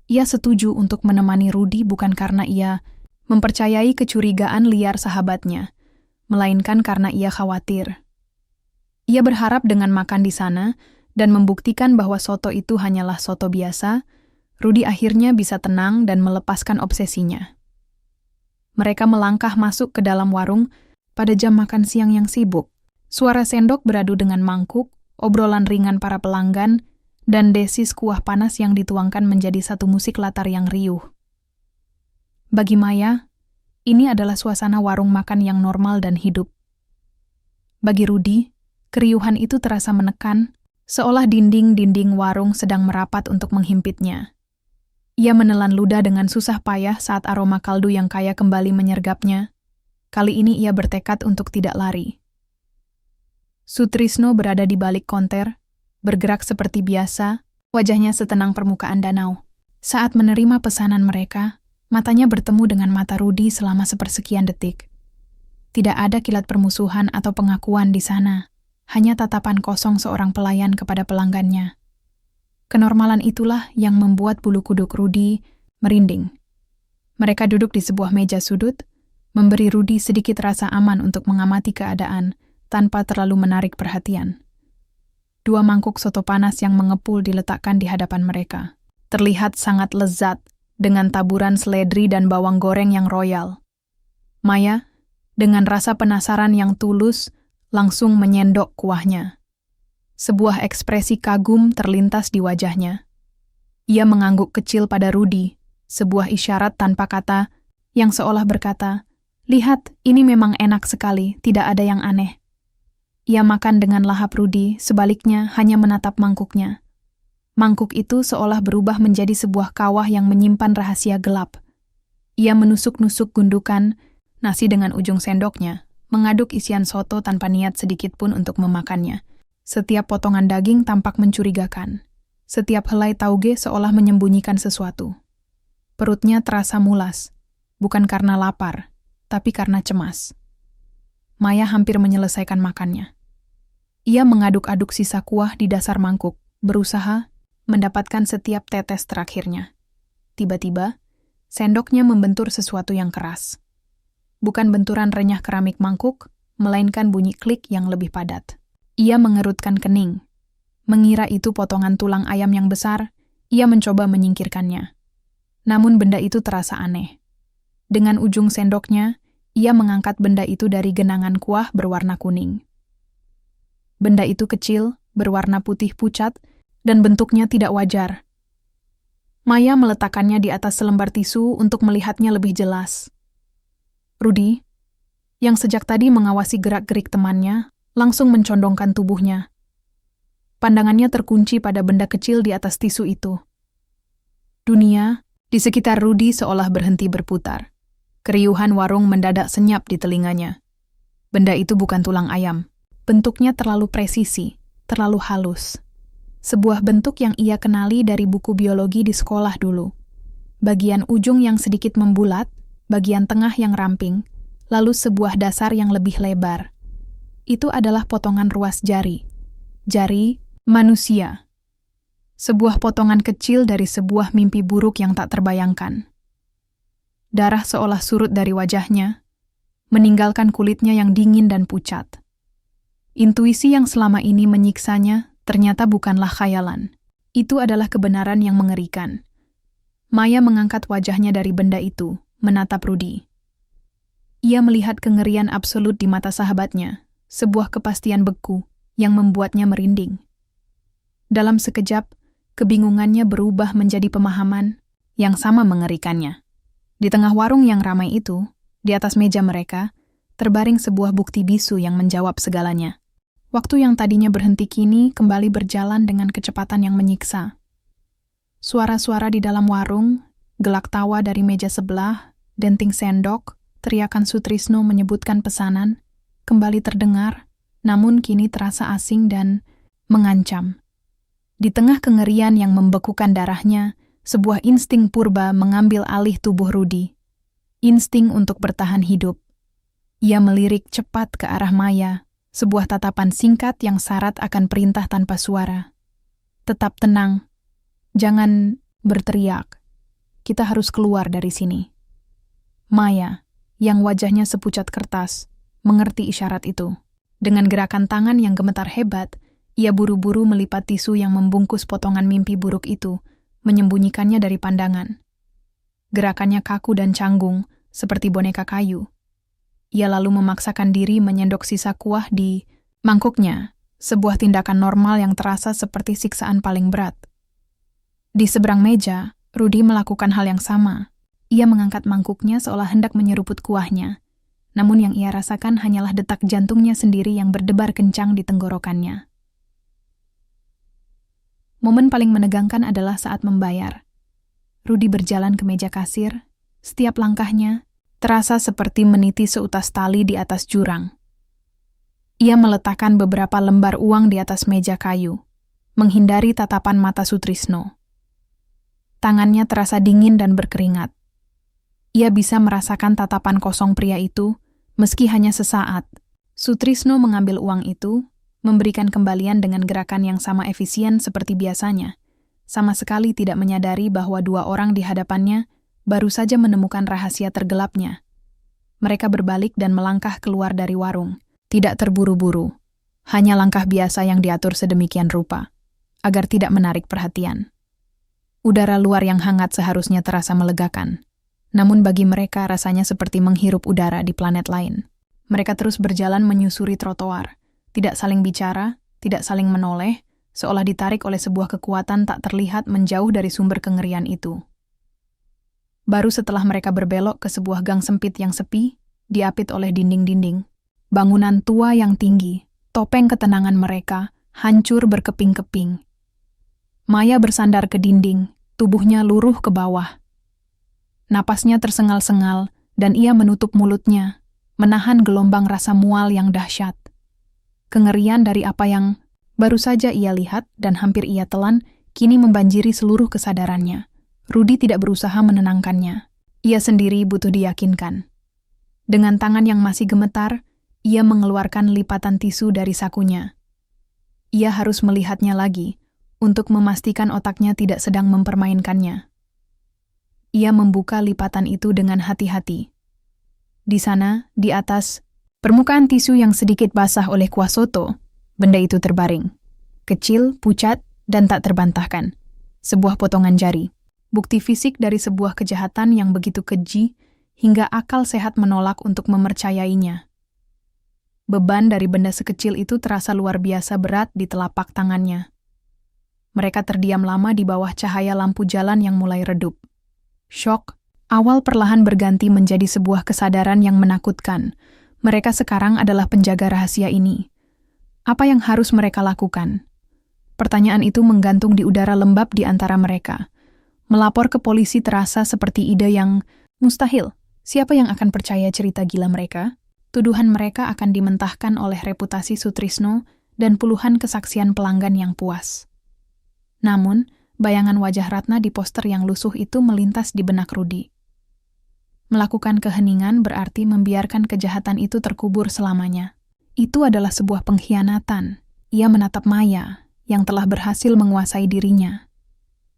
Ia setuju untuk menemani Rudy bukan karena ia mempercayai kecurigaan liar sahabatnya, melainkan karena ia khawatir. Ia berharap dengan makan di sana dan membuktikan bahwa soto itu hanyalah soto biasa, Rudy akhirnya bisa tenang dan melepaskan obsesinya. Mereka melangkah masuk ke dalam warung pada jam makan siang yang sibuk. Suara sendok beradu dengan mangkuk, obrolan ringan para pelanggan, dan desis kuah panas yang dituangkan menjadi satu musik latar yang riuh. Bagi Maya, ini adalah suasana warung makan yang normal dan hidup. Bagi Rudy, keriuhan itu terasa menekan, seolah dinding-dinding warung sedang merapat untuk menghimpitnya. Ia menelan ludah dengan susah payah saat aroma kaldu yang kaya kembali menyergapnya. Kali ini ia bertekad untuk tidak lari. Sutrisno berada di balik konter, bergerak seperti biasa, wajahnya setenang permukaan danau. Saat menerima pesanan mereka, matanya bertemu dengan mata Rudy selama sepersekian detik. Tidak ada kilat permusuhan atau pengakuan di sana, hanya tatapan kosong seorang pelayan kepada pelanggannya. Kenormalan itulah yang membuat bulu kuduk Rudy merinding. Mereka duduk di sebuah meja sudut, memberi Rudy sedikit rasa aman untuk mengamati keadaan tanpa terlalu menarik perhatian. 2 mangkuk soto panas yang mengepul diletakkan di hadapan mereka. Terlihat sangat lezat, dengan taburan seledri dan bawang goreng yang royal. Maya, dengan rasa penasaran yang tulus, langsung menyendok kuahnya. Sebuah ekspresi kagum terlintas di wajahnya. Ia mengangguk kecil pada Rudy, sebuah isyarat tanpa kata yang seolah berkata, "Lihat, ini memang enak sekali, tidak ada yang aneh." Ia makan dengan lahap. Rudy, sebaliknya, hanya menatap mangkuknya. Mangkuk itu seolah berubah menjadi sebuah kawah yang menyimpan rahasia gelap. Ia menusuk-nusuk gundukan nasi dengan ujung sendoknya, mengaduk isian soto tanpa niat sedikit pun untuk memakannya. Setiap potongan daging tampak mencurigakan. Setiap helai tauge seolah menyembunyikan sesuatu. Perutnya terasa mulas, bukan karena lapar, tapi karena cemas. Maya hampir menyelesaikan makannya. Ia mengaduk-aduk sisa kuah di dasar mangkuk, berusaha mendapatkan setiap tetes terakhirnya. Tiba-tiba, sendoknya membentur sesuatu yang keras. Bukan benturan renyah keramik mangkuk, melainkan bunyi klik yang lebih padat. Ia mengerutkan kening. Mengira itu potongan tulang ayam yang besar, ia mencoba menyingkirkannya. Namun benda itu terasa aneh. Dengan ujung sendoknya, ia mengangkat benda itu dari genangan kuah berwarna kuning. Benda itu kecil, berwarna putih pucat, dan bentuknya tidak wajar. Maya meletakkannya di atas selembar tisu untuk melihatnya lebih jelas. Rudy, yang sejak tadi mengawasi gerak-gerik temannya, langsung mencondongkan tubuhnya. Pandangannya terkunci pada benda kecil di atas tisu itu. Dunia di sekitar Rudy seolah berhenti berputar. Keriuhan warung mendadak senyap di telinganya. Benda itu bukan tulang ayam. Bentuknya terlalu presisi, terlalu halus. Sebuah bentuk yang ia kenali dari buku biologi di sekolah dulu. Bagian ujung yang sedikit membulat, bagian tengah yang ramping, lalu sebuah dasar yang lebih lebar. Itu adalah potongan ruas jari. Jari manusia. Sebuah potongan kecil dari sebuah mimpi buruk yang tak terbayangkan. Darah seolah surut dari wajahnya, meninggalkan kulitnya yang dingin dan pucat. Intuisi yang selama ini menyiksanya ternyata bukanlah khayalan. Itu adalah kebenaran yang mengerikan. Maya mengangkat wajahnya dari benda itu, menatap Rudy. Ia melihat kengerian absolut di mata sahabatnya, sebuah kepastian beku yang membuatnya merinding. Dalam sekejap, kebingungannya berubah menjadi pemahaman yang sama mengerikannya. Di tengah warung yang ramai itu, di atas meja mereka, terbaring sebuah bukti bisu yang menjawab segalanya. Waktu yang tadinya berhenti kini kembali berjalan dengan kecepatan yang menyiksa. Suara-suara di dalam warung, gelak tawa dari meja sebelah, denting sendok, teriakan Sutrisno menyebutkan pesanan, kembali terdengar, namun kini terasa asing dan mengancam. Di tengah kengerian yang membekukan darahnya, sebuah insting purba mengambil alih tubuh Rudy. Insting untuk bertahan hidup. Ia melirik cepat ke arah Maya, sebuah tatapan singkat yang syarat akan perintah tanpa suara. Tetap tenang. Jangan berteriak. Kita harus keluar dari sini. Maya, yang wajahnya sepucat kertas, mengerti isyarat itu. Dengan gerakan tangan yang gemetar hebat, ia buru-buru melipat tisu yang membungkus potongan mimpi buruk itu, menyembunyikannya dari pandangan. Gerakannya kaku dan canggung, seperti boneka kayu. Ia lalu memaksakan diri menyendok sisa kuah di mangkuknya, sebuah tindakan normal yang terasa seperti siksaan paling berat. Di seberang meja, Rudy melakukan hal yang sama. Ia mengangkat mangkuknya seolah hendak menyeruput kuahnya. Namun yang ia rasakan hanyalah detak jantungnya sendiri yang berdebar kencang di tenggorokannya. Momen paling menegangkan adalah saat membayar. Rudy berjalan ke meja kasir. Setiap langkahnya terasa seperti meniti seutas tali di atas jurang. Ia meletakkan beberapa lembar uang di atas meja kayu, menghindari tatapan mata Sutrisno. Tangannya terasa dingin dan berkeringat. Ia bisa merasakan tatapan kosong pria itu, meski hanya sesaat. Sutrisno mengambil uang itu, memberikan kembalian dengan gerakan yang sama efisien seperti biasanya, sama sekali tidak menyadari bahwa dua orang di hadapannya baru saja menemukan rahasia tergelapnya. Mereka berbalik dan melangkah keluar dari warung, tidak terburu-buru, hanya langkah biasa yang diatur sedemikian rupa, agar tidak menarik perhatian. Udara luar yang hangat seharusnya terasa melegakan. Namun bagi mereka rasanya seperti menghirup udara di planet lain. Mereka terus berjalan menyusuri trotoar, tidak saling bicara, tidak saling menoleh, seolah ditarik oleh sebuah kekuatan tak terlihat menjauh dari sumber kengerian itu. Baru setelah mereka berbelok ke sebuah gang sempit yang sepi, diapit oleh dinding-dinding, bangunan tua yang tinggi, topeng ketenangan mereka, hancur berkeping-keping. Maya bersandar ke dinding, tubuhnya luruh ke bawah. Napasnya tersengal-sengal, dan ia menutup mulutnya, menahan gelombang rasa mual yang dahsyat. Kengerian dari apa yang baru saja ia lihat dan hampir ia telan, kini membanjiri seluruh kesadarannya. Rudy tidak berusaha menenangkannya. Ia sendiri butuh diyakinkan. Dengan tangan yang masih gemetar, ia mengeluarkan lipatan tisu dari sakunya. Ia harus melihatnya lagi, untuk memastikan otaknya tidak sedang mempermainkannya. Ia membuka lipatan itu dengan hati-hati. Di sana, di atas, permukaan tisu yang sedikit basah oleh kuah soto, benda itu terbaring. Kecil, pucat, dan tak terbantahkan. Sebuah potongan jari. Bukti fisik dari sebuah kejahatan yang begitu keji, hingga akal sehat menolak untuk mempercayainya. Beban dari benda sekecil itu terasa luar biasa berat di telapak tangannya. Mereka terdiam lama di bawah cahaya lampu jalan yang mulai redup. Syok, awal perlahan berganti menjadi sebuah kesadaran yang menakutkan. Mereka sekarang adalah penjaga rahasia ini. Apa yang harus mereka lakukan? Pertanyaan itu menggantung di udara lembab di antara mereka. Melapor ke polisi terasa seperti ide yang mustahil. Siapa yang akan percaya cerita gila mereka? Tuduhan mereka akan dimentahkan oleh reputasi Sutrisno dan puluhan kesaksian pelanggan yang puas. Namun, bayangan wajah Ratna di poster yang lusuh itu melintas di benak Rudy. Melakukan keheningan berarti membiarkan kejahatan itu terkubur selamanya. Itu adalah sebuah pengkhianatan. Ia menatap Maya, yang telah berhasil menguasai dirinya.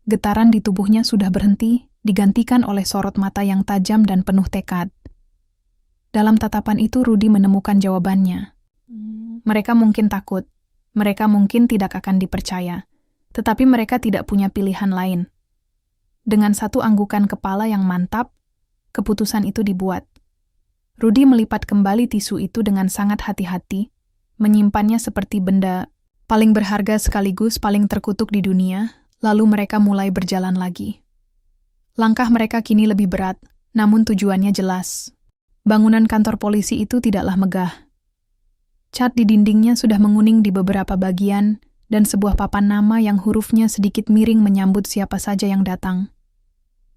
Getaran di tubuhnya sudah berhenti, digantikan oleh sorot mata yang tajam dan penuh tekad. Dalam tatapan itu Rudy menemukan jawabannya. Mereka mungkin takut, mereka mungkin tidak akan dipercaya, tetapi mereka tidak punya pilihan lain. Dengan satu anggukan kepala yang mantap, keputusan itu dibuat. Rudy melipat kembali tisu itu dengan sangat hati-hati, menyimpannya seperti benda paling berharga sekaligus paling terkutuk di dunia, lalu mereka mulai berjalan lagi. Langkah mereka kini lebih berat, namun tujuannya jelas. Bangunan kantor polisi itu tidaklah megah. Cat di dindingnya sudah menguning di beberapa bagian, dan sebuah papan nama yang hurufnya sedikit miring menyambut siapa saja yang datang.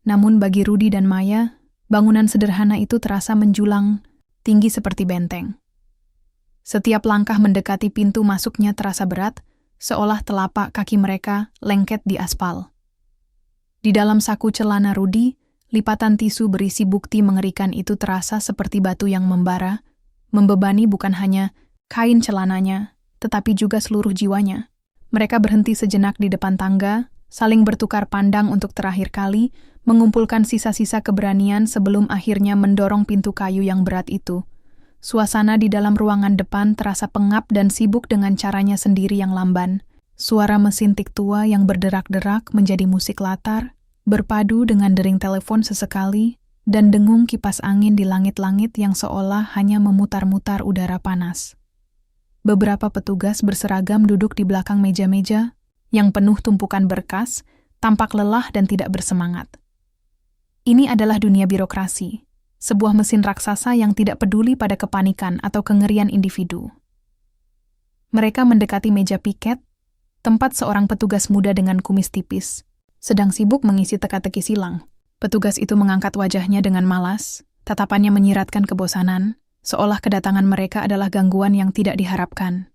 Namun bagi Rudy dan Maya, bangunan sederhana itu terasa menjulang, tinggi seperti benteng. Setiap langkah mendekati pintu masuknya terasa berat, seolah telapak kaki mereka lengket di aspal. Di dalam saku celana Rudy, lipatan tisu berisi bukti mengerikan itu terasa seperti batu yang membara, membebani bukan hanya kain celananya, tetapi juga seluruh jiwanya. Mereka berhenti sejenak di depan tangga, saling bertukar pandang untuk terakhir kali, mengumpulkan sisa-sisa keberanian sebelum akhirnya mendorong pintu kayu yang berat itu. Suasana di dalam ruangan depan terasa pengap dan sibuk dengan caranya sendiri yang lamban. Suara mesin tik tua yang berderak-derak menjadi musik latar, berpadu dengan dering telepon sesekali, dan dengung kipas angin di langit-langit yang seolah hanya memutar-mutar udara panas. Beberapa petugas berseragam duduk di belakang meja-meja, yang penuh tumpukan berkas, tampak lelah dan tidak bersemangat. Ini adalah dunia birokrasi. Sebuah mesin raksasa yang tidak peduli pada kepanikan atau kengerian individu. Mereka mendekati meja piket, tempat seorang petugas muda dengan kumis tipis, sedang sibuk mengisi teka-teki silang. Petugas itu mengangkat wajahnya dengan malas, tatapannya menyiratkan kebosanan, seolah kedatangan mereka adalah gangguan yang tidak diharapkan.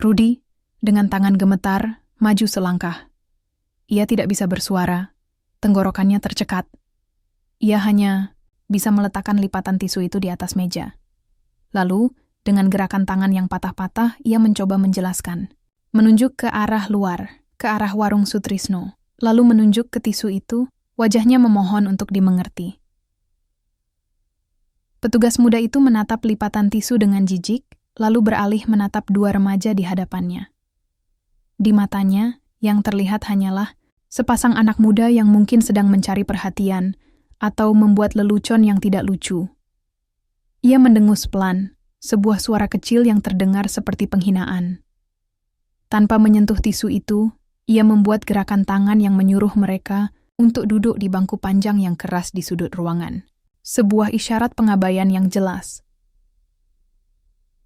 Rudy, dengan tangan gemetar, maju selangkah. Ia tidak bisa bersuara, tenggorokannya tercekat. Ia hanya bisa meletakkan lipatan tisu itu di atas meja. Lalu, dengan gerakan tangan yang patah-patah, ia mencoba menjelaskan. Menunjuk ke arah luar, ke arah warung Sutrisno. Lalu menunjuk ke tisu itu, wajahnya memohon untuk dimengerti. Petugas muda itu menatap lipatan tisu dengan jijik, lalu beralih menatap dua remaja di hadapannya. Di matanya, yang terlihat hanyalah sepasang anak muda yang mungkin sedang mencari perhatian, atau membuat lelucon yang tidak lucu. Ia mendengus pelan, sebuah suara kecil yang terdengar seperti penghinaan. Tanpa menyentuh tisu itu, ia membuat gerakan tangan yang menyuruh mereka untuk duduk di bangku panjang yang keras di sudut ruangan. Sebuah isyarat pengabaian yang jelas.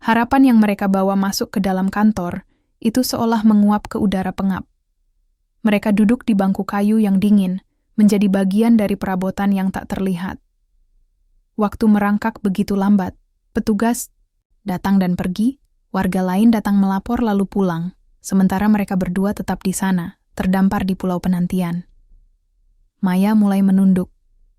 Harapan yang mereka bawa masuk ke dalam kantor itu seolah menguap ke udara pengap. Mereka duduk di bangku kayu yang dingin, menjadi bagian dari perabotan yang tak terlihat. Waktu merangkak begitu lambat, petugas datang dan pergi, warga lain datang melapor lalu pulang, sementara mereka berdua tetap di sana, terdampar di pulau penantian. Maya mulai menunduk.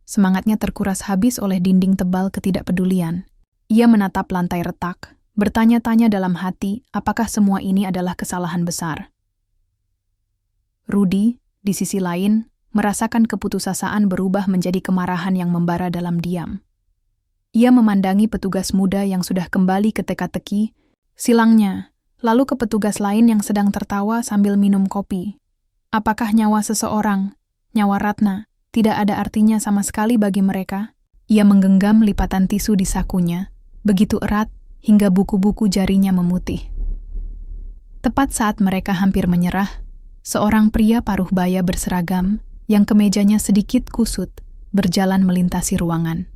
Semangatnya terkuras habis oleh dinding tebal ketidakpedulian. Ia menatap lantai retak, bertanya-tanya dalam hati apakah semua ini adalah kesalahan besar. Rudy, di sisi lain, merasakan keputusasaan berubah menjadi kemarahan yang membara dalam diam. Ia memandangi petugas muda yang sudah kembali ke teka-teki, silangnya, lalu ke petugas lain yang sedang tertawa sambil minum kopi. Apakah nyawa seseorang, nyawa Ratna, tidak ada artinya sama sekali bagi mereka? Ia menggenggam lipatan tisu di sakunya, begitu erat hingga buku-buku jarinya memutih. Tepat saat mereka hampir menyerah, seorang pria paruh baya berseragam yang kemejanya sedikit kusut berjalan melintasi ruangan.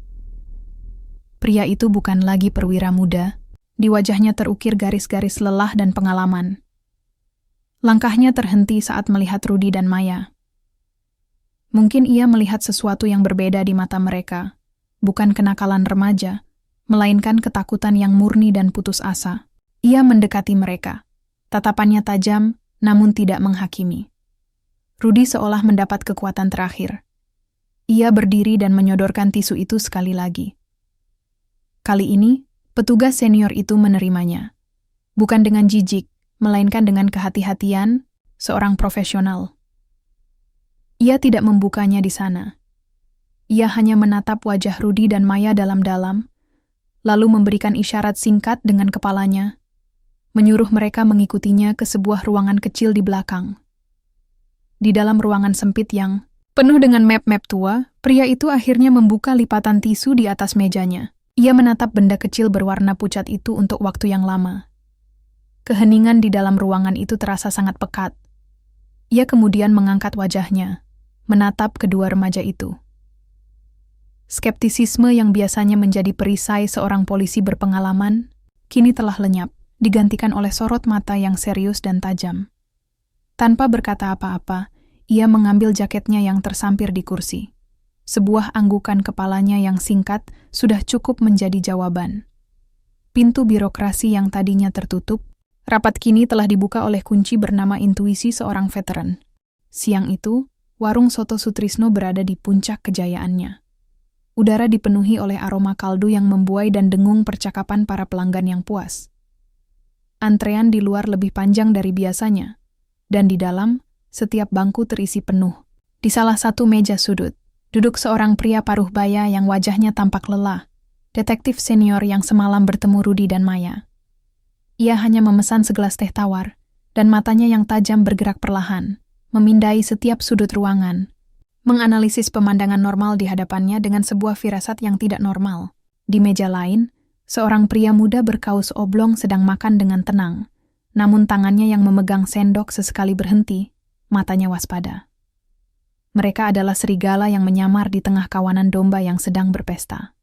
Pria itu bukan lagi perwira muda, di wajahnya terukir garis-garis lelah dan pengalaman. Langkahnya terhenti saat melihat Rudy dan Maya. Mungkin ia melihat sesuatu yang berbeda di mata mereka, bukan kenakalan remaja, melainkan ketakutan yang murni dan putus asa. Ia mendekati mereka, tatapannya tajam namun tidak menghakimi. Rudy seolah mendapat kekuatan terakhir. Ia berdiri dan menyodorkan tisu itu sekali lagi. Kali ini, petugas senior itu menerimanya. Bukan dengan jijik, melainkan dengan kehati-hatian, seorang profesional. Ia tidak membukanya di sana. Ia hanya menatap wajah Rudy dan Maya dalam-dalam, lalu memberikan isyarat singkat dengan kepalanya, menyuruh mereka mengikutinya ke sebuah ruangan kecil di belakang. Di dalam ruangan sempit yang penuh dengan map-map tua, pria itu akhirnya membuka lipatan tisu di atas mejanya. Ia menatap benda kecil berwarna pucat itu untuk waktu yang lama. Keheningan di dalam ruangan itu terasa sangat pekat. Ia kemudian mengangkat wajahnya, menatap kedua remaja itu. Skeptisisme yang biasanya menjadi perisai seorang polisi berpengalaman, kini telah lenyap, digantikan oleh sorot mata yang serius dan tajam. Tanpa berkata apa-apa, ia mengambil jaketnya yang tersampir di kursi. Sebuah anggukan kepalanya yang singkat sudah cukup menjadi jawaban. Pintu birokrasi yang tadinya tertutup, rapat kini telah dibuka oleh kunci bernama intuisi seorang veteran. Siang itu, warung soto Sutrisno berada di puncak kejayaannya. Udara dipenuhi oleh aroma kaldu yang membuai dan dengung percakapan para pelanggan yang puas. Antrean di luar lebih panjang dari biasanya, dan di dalam, setiap bangku terisi penuh. Di salah satu meja sudut, duduk seorang pria paruh baya yang wajahnya tampak lelah, detektif senior yang semalam bertemu Rudy dan Maya. Ia hanya memesan segelas teh tawar, dan matanya yang tajam bergerak perlahan, memindai setiap sudut ruangan, menganalisis pemandangan normal di hadapannya dengan sebuah firasat yang tidak normal. Di meja lain, seorang pria muda berkaus oblong sedang makan dengan tenang, namun tangannya yang memegang sendok sesekali berhenti, matanya waspada. Mereka adalah serigala yang menyamar di tengah kawanan domba yang sedang berpesta.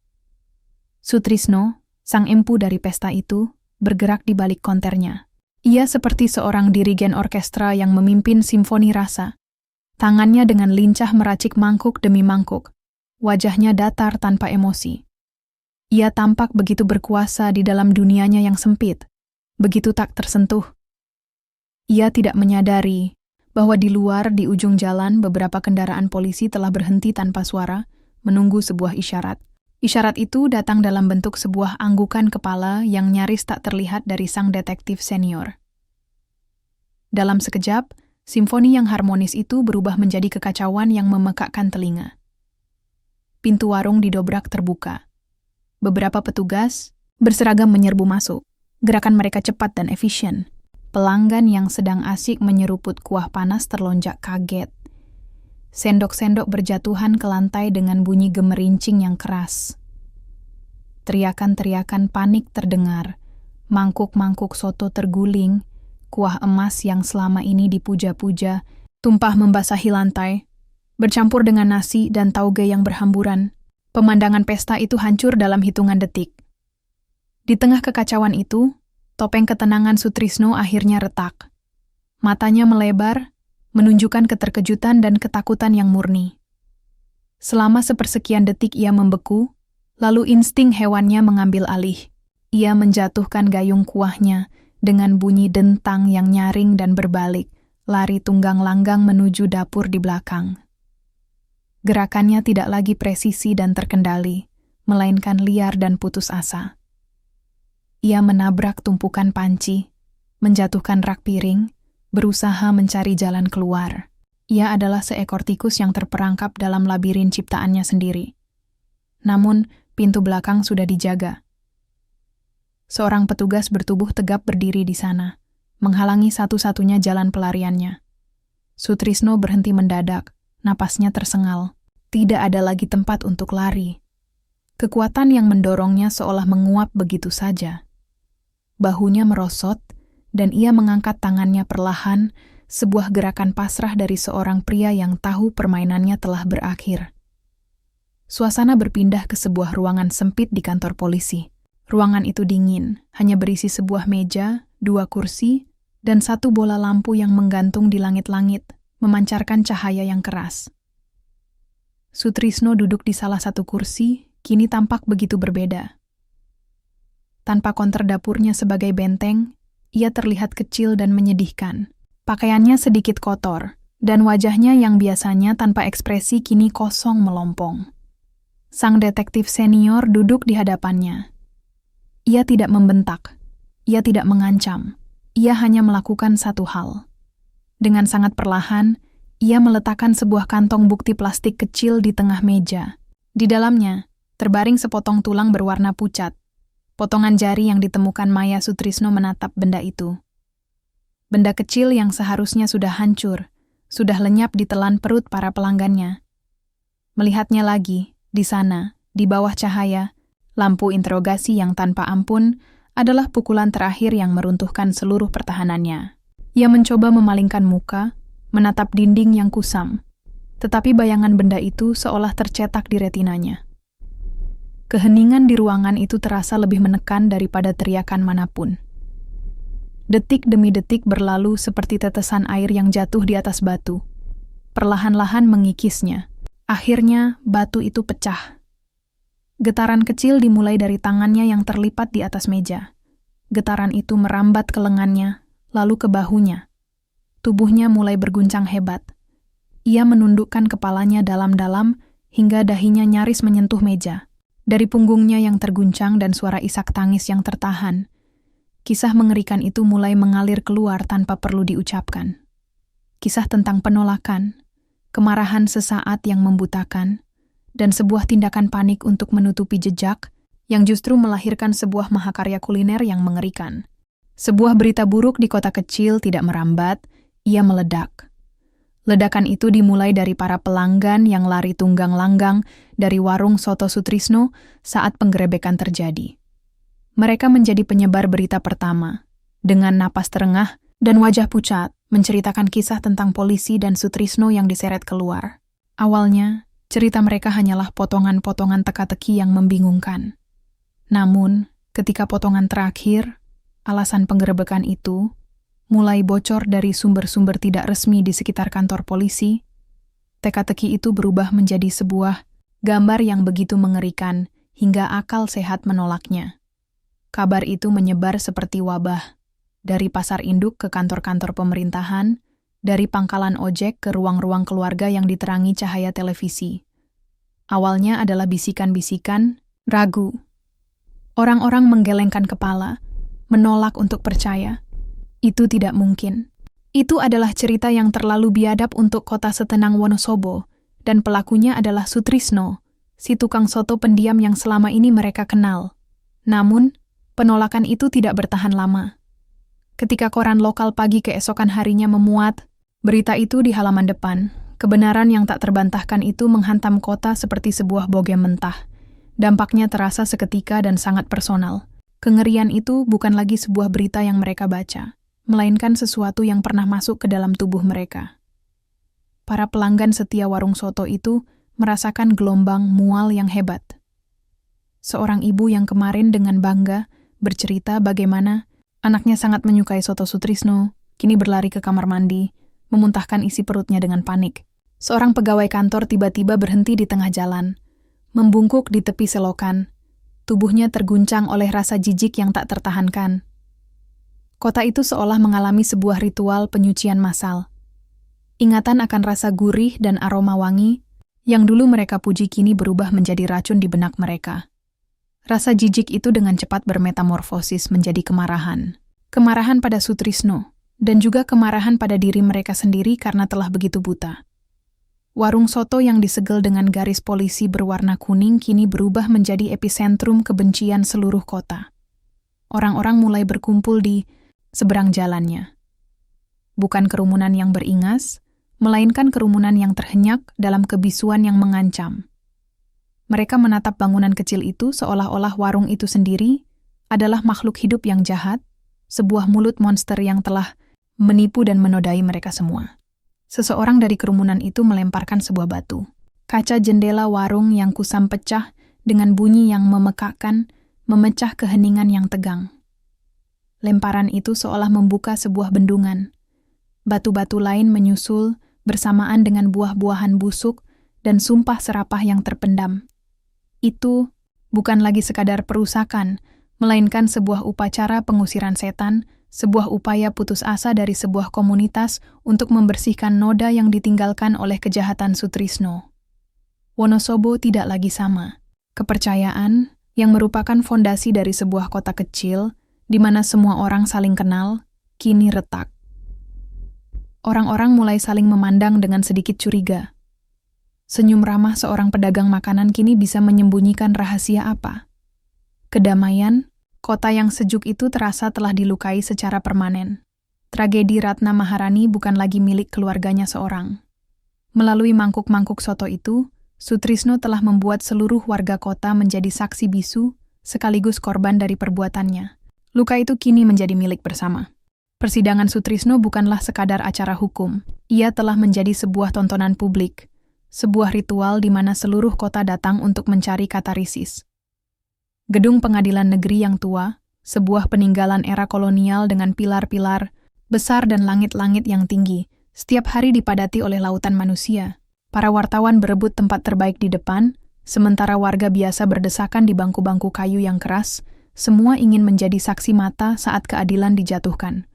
Sutrisno, sang empu dari pesta itu, bergerak di balik konternya. Ia seperti seorang dirigen orkestra yang memimpin simfoni rasa. Tangannya dengan lincah meracik mangkuk demi mangkuk. Wajahnya datar tanpa emosi. Ia tampak begitu berkuasa di dalam dunianya yang sempit, begitu tak tersentuh. Ia tidak menyadari bahwa di luar di ujung jalan beberapa kendaraan polisi telah berhenti tanpa suara, menunggu sebuah isyarat. Isyarat itu datang dalam bentuk sebuah anggukan kepala yang nyaris tak terlihat dari sang detektif senior. Dalam sekejap, simfoni yang harmonis itu berubah menjadi kekacauan yang memekakkan telinga. Pintu warung didobrak terbuka. Beberapa petugas berseragam menyerbu masuk. Gerakan mereka cepat dan efisien. Pelanggan yang sedang asik menyeruput kuah panas terlonjak kaget. Sendok-sendok berjatuhan ke lantai dengan bunyi gemerincing yang keras. Teriakan-teriakan panik terdengar. Mangkuk-mangkuk soto terguling. kuah emas yang selama ini dipuja-puja, tumpah membasahi lantai, bercampur dengan nasi dan tauge yang berhamburan. Pemandangan pesta itu hancur dalam hitungan detik. Di tengah kekacauan itu, topeng ketenangan Sutrisno akhirnya retak. Matanya melebar, menunjukkan keterkejutan dan ketakutan yang murni. Selama sepersekian detik ia membeku, lalu insting hewannya mengambil alih. Ia menjatuhkan gayung kuahnya dengan bunyi dentang yang nyaring dan berbalik, lari tunggang langgang menuju dapur di belakang. Gerakannya tidak lagi presisi dan terkendali, melainkan liar dan putus asa. Ia menabrak tumpukan panci, menjatuhkan rak piring, berusaha mencari jalan keluar. Ia adalah seekor tikus yang terperangkap dalam labirin ciptaannya sendiri. Namun, pintu belakang sudah dijaga. Seorang petugas bertubuh tegap berdiri di sana, menghalangi satu-satunya jalan pelariannya. Sutrisno berhenti mendadak, napasnya tersengal. Tidak ada lagi tempat untuk lari. Kekuatan yang mendorongnya seolah menguap begitu saja. Bahunya merosot, dan ia mengangkat tangannya perlahan, sebuah gerakan pasrah dari seorang pria yang tahu permainannya telah berakhir. Suasana berpindah ke sebuah ruangan sempit di kantor polisi. Ruangan itu dingin, hanya berisi sebuah meja, 2 kursi, dan 1 bola lampu yang menggantung di langit-langit, memancarkan cahaya yang keras. Sutrisno duduk di salah satu kursi, kini tampak begitu berbeda. Tanpa konter dapurnya sebagai benteng, ia terlihat kecil dan menyedihkan. Pakaiannya sedikit kotor, dan wajahnya yang biasanya tanpa ekspresi kini kosong melompong. Sang detektif senior duduk di hadapannya. Ia tidak membentak, ia tidak mengancam, ia hanya melakukan satu hal. Dengan sangat perlahan, ia meletakkan sebuah kantong bukti plastik kecil di tengah meja. Di dalamnya, terbaring sepotong tulang berwarna pucat. Potongan jari yang ditemukan Maya Sutrisno menatap benda itu. Benda kecil yang seharusnya sudah hancur, sudah lenyap di telan perut para pelanggannya. Melihatnya lagi, di sana, di bawah cahaya, lampu interogasi yang tanpa ampun adalah pukulan terakhir yang meruntuhkan seluruh pertahanannya. Ia mencoba memalingkan muka, menatap dinding yang kusam, tetapi bayangan benda itu seolah tercetak di retinanya. Keheningan di ruangan itu terasa lebih menekan daripada teriakan manapun. Detik demi detik berlalu seperti tetesan air yang jatuh di atas batu. Perlahan-lahan mengikisnya. Akhirnya, batu itu pecah. Getaran kecil dimulai dari tangannya yang terlipat di atas meja. Getaran itu merambat ke lengannya, lalu ke bahunya. Tubuhnya mulai berguncang hebat. Ia menundukkan kepalanya dalam-dalam hingga dahinya nyaris menyentuh meja. Dari punggungnya yang terguncang dan suara isak tangis yang tertahan, kisah mengerikan itu mulai mengalir keluar tanpa perlu diucapkan. Kisah tentang penolakan, kemarahan sesaat yang membutakan, dan sebuah tindakan panik untuk menutupi jejak yang justru melahirkan sebuah mahakarya kuliner yang mengerikan. Sebuah berita buruk di kota kecil tidak merambat, ia meledak. Ledakan itu dimulai dari para pelanggan yang lari tunggang langgang dari warung soto Sutrisno saat penggerebekan terjadi. Mereka menjadi penyebar berita pertama, dengan napas terengah dan wajah pucat, menceritakan kisah tentang polisi dan Sutrisno yang diseret keluar. Awalnya, cerita mereka hanyalah potongan-potongan teka-teki yang membingungkan. Namun, ketika potongan terakhir, alasan penggerebekan itu mulai bocor dari sumber-sumber tidak resmi di sekitar kantor polisi, teka-teki itu berubah menjadi sebuah gambar yang begitu mengerikan hingga akal sehat menolaknya. Kabar itu menyebar seperti wabah, dari pasar induk ke kantor-kantor pemerintahan, dari pangkalan ojek ke ruang-ruang keluarga yang diterangi cahaya televisi. Awalnya adalah bisikan-bisikan, ragu. Orang-orang menggelengkan kepala, menolak untuk percaya. Itu tidak mungkin. Itu adalah cerita yang terlalu biadab untuk kota setenang Wonosobo, dan pelakunya adalah Sutrisno, si tukang soto pendiam yang selama ini mereka kenal. Namun, penolakan itu tidak bertahan lama. Ketika koran lokal pagi keesokan harinya memuat berita itu di halaman depan, kebenaran yang tak terbantahkan itu menghantam kota seperti sebuah bogem mentah. Dampaknya terasa seketika dan sangat personal. Kengerian itu bukan lagi sebuah berita yang mereka baca. melainkan sesuatu yang pernah masuk ke dalam tubuh mereka. Para pelanggan setia warung soto itu merasakan gelombang mual yang hebat. Seorang ibu yang kemarin dengan bangga bercerita bagaimana anaknya sangat menyukai soto Sutrisno, kini berlari ke kamar mandi, memuntahkan isi perutnya dengan panik. Seorang pegawai kantor tiba-tiba berhenti di tengah jalan, membungkuk di tepi selokan. Tubuhnya terguncang oleh rasa jijik yang tak tertahankan. Kota itu seolah mengalami sebuah ritual penyucian massal. Ingatan akan rasa gurih dan aroma wangi yang dulu mereka puji kini berubah menjadi racun di benak mereka. Rasa jijik itu dengan cepat bermetamorfosis menjadi kemarahan. Kemarahan pada Sutrisno, dan juga kemarahan pada diri mereka sendiri karena telah begitu buta. Warung soto yang disegel dengan garis polisi berwarna kuning kini berubah menjadi epicentrum kebencian seluruh kota. Orang-orang mulai berkumpul di seberang jalannya. Bukan kerumunan yang beringas, melainkan kerumunan yang terhenyak dalam kebisuan yang mengancam. Mereka menatap bangunan kecil itu seolah-olah warung itu sendiri adalah makhluk hidup yang jahat, sebuah mulut monster yang telah menipu dan menodai mereka semua. Seseorang dari kerumunan itu melemparkan sebuah batu. Kaca jendela warung yang kusam pecah dengan bunyi yang memekakkan, memecah keheningan yang tegang. Lemparan itu seolah membuka sebuah bendungan. Batu-batu lain menyusul bersamaan dengan buah-buahan busuk dan sumpah serapah yang terpendam. Itu bukan lagi sekadar perusakan, melainkan sebuah upacara pengusiran setan, sebuah upaya putus asa dari sebuah komunitas untuk membersihkan noda yang ditinggalkan oleh kejahatan Sutrisno. Wonosobo tidak lagi sama. Kepercayaan yang merupakan fondasi dari sebuah kota kecil, di mana semua orang saling kenal, kini retak. Orang-orang mulai saling memandang dengan sedikit curiga. Senyum ramah seorang pedagang makanan kini bisa menyembunyikan rahasia apa? Kedamaian, kota yang sejuk itu terasa telah dilukai secara permanen. Tragedi Ratna Maharani bukan lagi milik keluarganya seorang. Melalui mangkuk-mangkuk soto itu, Sutrisno telah membuat seluruh warga kota menjadi saksi bisu, sekaligus korban dari perbuatannya. Luka itu kini menjadi milik bersama. Persidangan Sutrisno bukanlah sekadar acara hukum. Ia telah menjadi sebuah tontonan publik, sebuah ritual di mana seluruh kota datang untuk mencari katarisis. Gedung pengadilan negeri yang tua, sebuah peninggalan era kolonial dengan pilar-pilar besar dan langit-langit yang tinggi, setiap hari dipadati oleh lautan manusia. Para wartawan berebut tempat terbaik di depan, sementara warga biasa berdesakan di bangku-bangku kayu yang keras, semua ingin menjadi saksi mata saat keadilan dijatuhkan.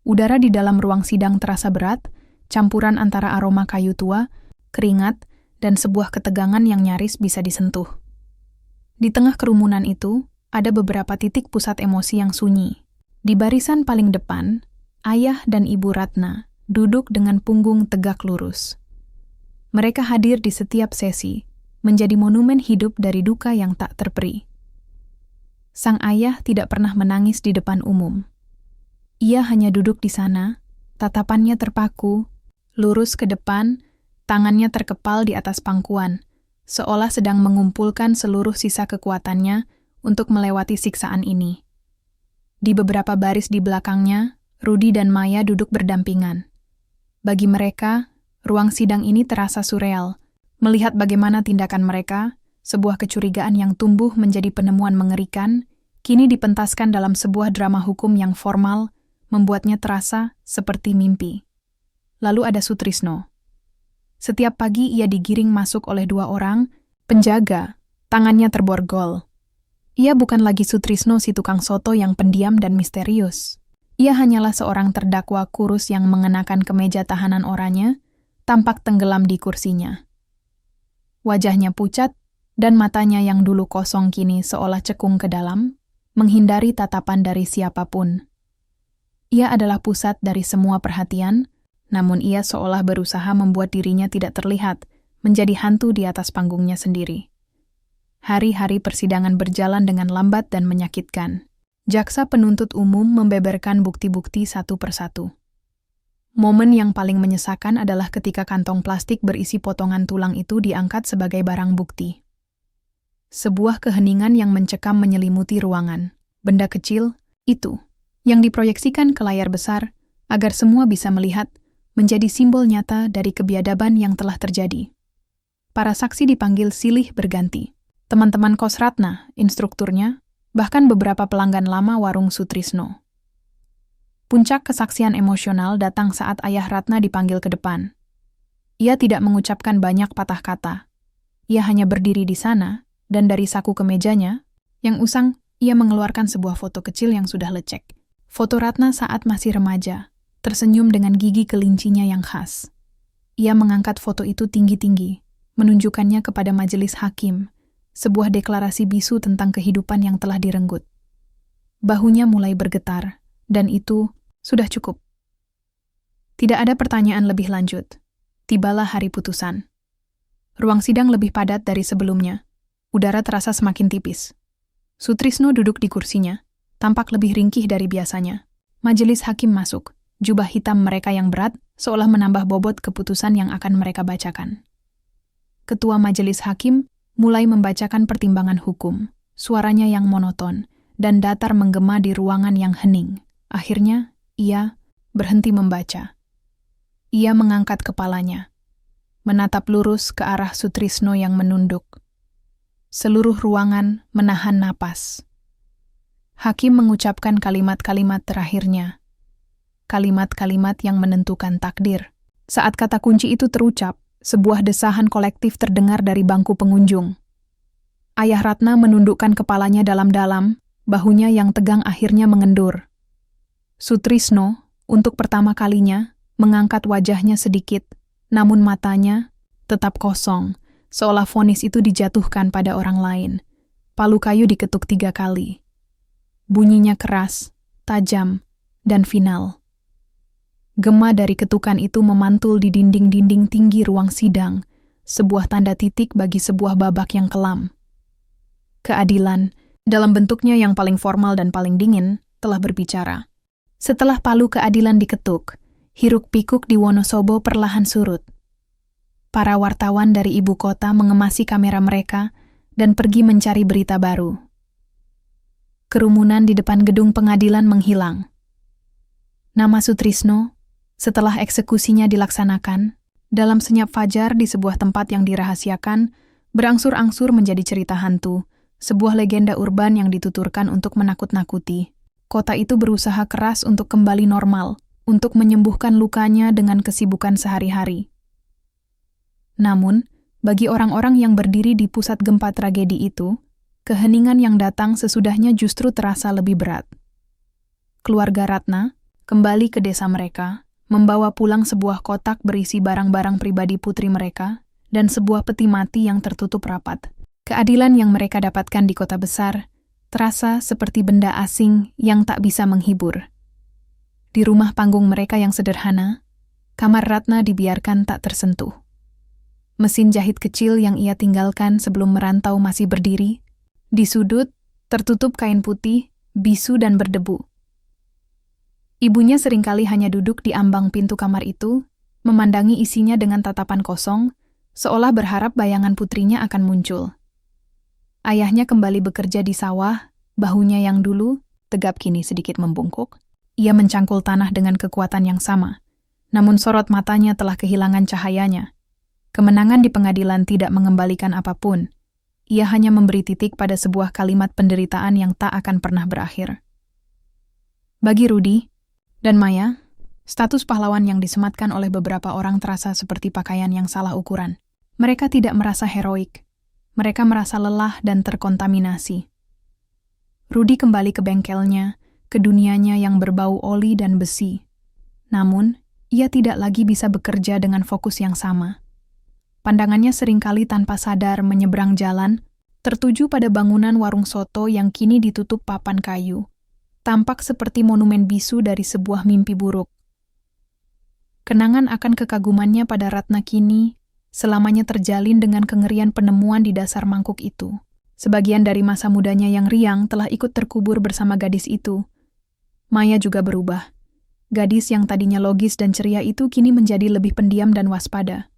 Udara di dalam ruang sidang terasa berat, campuran antara aroma kayu tua, keringat, dan sebuah ketegangan yang nyaris bisa disentuh. Di tengah kerumunan itu, ada beberapa titik pusat emosi yang sunyi. Di barisan paling depan, ayah dan ibu Ratna duduk dengan punggung tegak lurus. Mereka hadir di setiap sesi, menjadi monumen hidup dari duka yang tak terperi. Sang ayah tidak pernah menangis di depan umum. Ia hanya duduk di sana, tatapannya terpaku, lurus ke depan, tangannya terkepal di atas pangkuan, seolah sedang mengumpulkan seluruh sisa kekuatannya untuk melewati siksaan ini. Di beberapa baris di belakangnya, Rudi dan Maya duduk berdampingan. Bagi mereka, ruang sidang ini terasa surreal, melihat bagaimana tindakan mereka, sebuah kecurigaan yang tumbuh menjadi penemuan mengerikan, kini dipentaskan dalam sebuah drama hukum yang formal, membuatnya terasa seperti mimpi. Lalu ada Sutrisno. Setiap pagi ia digiring masuk oleh dua orang, penjaga, tangannya terborgol. Ia bukan lagi Sutrisno si tukang soto yang pendiam dan misterius. Ia hanyalah seorang terdakwa kurus yang mengenakan kemeja tahanan oranye, tampak tenggelam di kursinya. Wajahnya pucat, dan matanya yang dulu kosong kini seolah cekung ke dalam, menghindari tatapan dari siapapun. Ia adalah pusat dari semua perhatian, namun ia seolah berusaha membuat dirinya tidak terlihat, menjadi hantu di atas panggungnya sendiri. Hari-hari persidangan berjalan dengan lambat dan menyakitkan. Jaksa penuntut umum membeberkan bukti-bukti satu persatu. Momen yang paling menyesakan adalah ketika kantong plastik berisi potongan tulang itu diangkat sebagai barang bukti. Sebuah keheningan yang mencekam menyelimuti ruangan. Benda kecil, itu, yang diproyeksikan ke layar besar agar semua bisa melihat, menjadi simbol nyata dari kebiadaban yang telah terjadi. Para saksi dipanggil silih berganti. Teman-teman kos Ratna, instrukturnya, bahkan beberapa pelanggan lama warung Sutrisno. Puncak kesaksian emosional datang saat ayah Ratna dipanggil ke depan. Ia tidak mengucapkan banyak patah kata. Ia hanya berdiri di sana, dan dari saku kemejanya, yang usang, ia mengeluarkan sebuah foto kecil yang sudah lecek. Foto Ratna saat masih remaja, tersenyum dengan gigi kelincinya yang khas. Ia mengangkat foto itu tinggi-tinggi, menunjukkannya kepada majelis hakim, sebuah deklarasi bisu tentang kehidupan yang telah direnggut. Bahunya mulai bergetar, dan itu sudah cukup. Tidak ada pertanyaan lebih lanjut. Tibalah hari putusan. Ruang sidang lebih padat dari sebelumnya. Udara terasa semakin tipis. Sutrisno duduk di kursinya, tampak lebih ringkih dari biasanya. Majelis hakim masuk, jubah hitam mereka yang berat seolah menambah bobot keputusan yang akan mereka bacakan. Ketua majelis hakim mulai membacakan pertimbangan hukum, suaranya yang monoton, dan datar menggema di ruangan yang hening. Akhirnya, ia berhenti membaca. Ia mengangkat kepalanya, menatap lurus ke arah Sutrisno yang menunduk. Seluruh ruangan menahan napas. Hakim mengucapkan kalimat-kalimat terakhirnya. Kalimat-kalimat yang menentukan takdir. Saat kata kunci itu terucap, sebuah desahan kolektif terdengar dari bangku pengunjung. Ayah Ratna menundukkan kepalanya dalam-dalam, bahunya yang tegang akhirnya mengendur. Sutrisno, untuk pertama kalinya, mengangkat wajahnya sedikit, namun matanya tetap kosong, seolah vonis itu dijatuhkan pada orang lain. Palu kayu diketuk 3 kali. Bunyinya keras, tajam, dan final. Gema dari ketukan itu memantul di dinding-dinding tinggi ruang sidang, sebuah tanda titik bagi sebuah babak yang kelam. Keadilan, dalam bentuknya yang paling formal dan paling dingin, telah berbicara. Setelah palu keadilan diketuk, hiruk-pikuk di Wonosobo perlahan surut. Para wartawan dari ibu kota mengemasi kamera mereka dan pergi mencari berita baru. Kerumunan di depan gedung pengadilan menghilang. Nama Sutrisno, setelah eksekusinya dilaksanakan, dalam senyap fajar di sebuah tempat yang dirahasiakan, berangsur-angsur menjadi cerita hantu, sebuah legenda urban yang dituturkan untuk menakut-nakuti. Kota itu berusaha keras untuk kembali normal, untuk menyembuhkan lukanya dengan kesibukan sehari-hari. Namun, bagi orang-orang yang berdiri di pusat gempa tragedi itu, keheningan yang datang sesudahnya justru terasa lebih berat. Keluarga Ratna kembali ke desa mereka, membawa pulang sebuah kotak berisi barang-barang pribadi putri mereka dan sebuah peti mati yang tertutup rapat. Keadilan yang mereka dapatkan di kota besar terasa seperti benda asing yang tak bisa menghibur. Di rumah panggung mereka yang sederhana, kamar Ratna dibiarkan tak tersentuh. Mesin jahit kecil yang ia tinggalkan sebelum merantau masih berdiri. Di sudut, tertutup kain putih, bisu dan berdebu. Ibunya seringkali hanya duduk di ambang pintu kamar itu, memandangi isinya dengan tatapan kosong, seolah berharap bayangan putrinya akan muncul. Ayahnya kembali bekerja di sawah, bahunya yang dulu, tegap kini sedikit membungkuk. Ia mencangkul tanah dengan kekuatan yang sama, namun sorot matanya telah kehilangan cahayanya. Kemenangan di pengadilan tidak mengembalikan apapun. Ia hanya memberi titik pada sebuah kalimat penderitaan yang tak akan pernah berakhir. Bagi Rudi dan Maya, status pahlawan yang disematkan oleh beberapa orang terasa seperti pakaian yang salah ukuran. Mereka tidak merasa heroik. Mereka merasa lelah dan terkontaminasi. Rudi kembali ke bengkelnya, ke dunianya yang berbau oli dan besi. Namun, ia tidak lagi bisa bekerja dengan fokus yang sama. Pandangannya seringkali tanpa sadar menyeberang jalan, tertuju pada bangunan warung soto yang kini ditutup papan kayu. Tampak seperti monumen bisu dari sebuah mimpi buruk. Kenangan akan kekagumannya pada Ratna kini selamanya terjalin dengan kengerian penemuan di dasar mangkuk itu. Sebagian dari masa mudanya yang riang telah ikut terkubur bersama gadis itu. Maya juga berubah. Gadis yang tadinya logis dan ceria itu kini menjadi lebih pendiam dan waspada.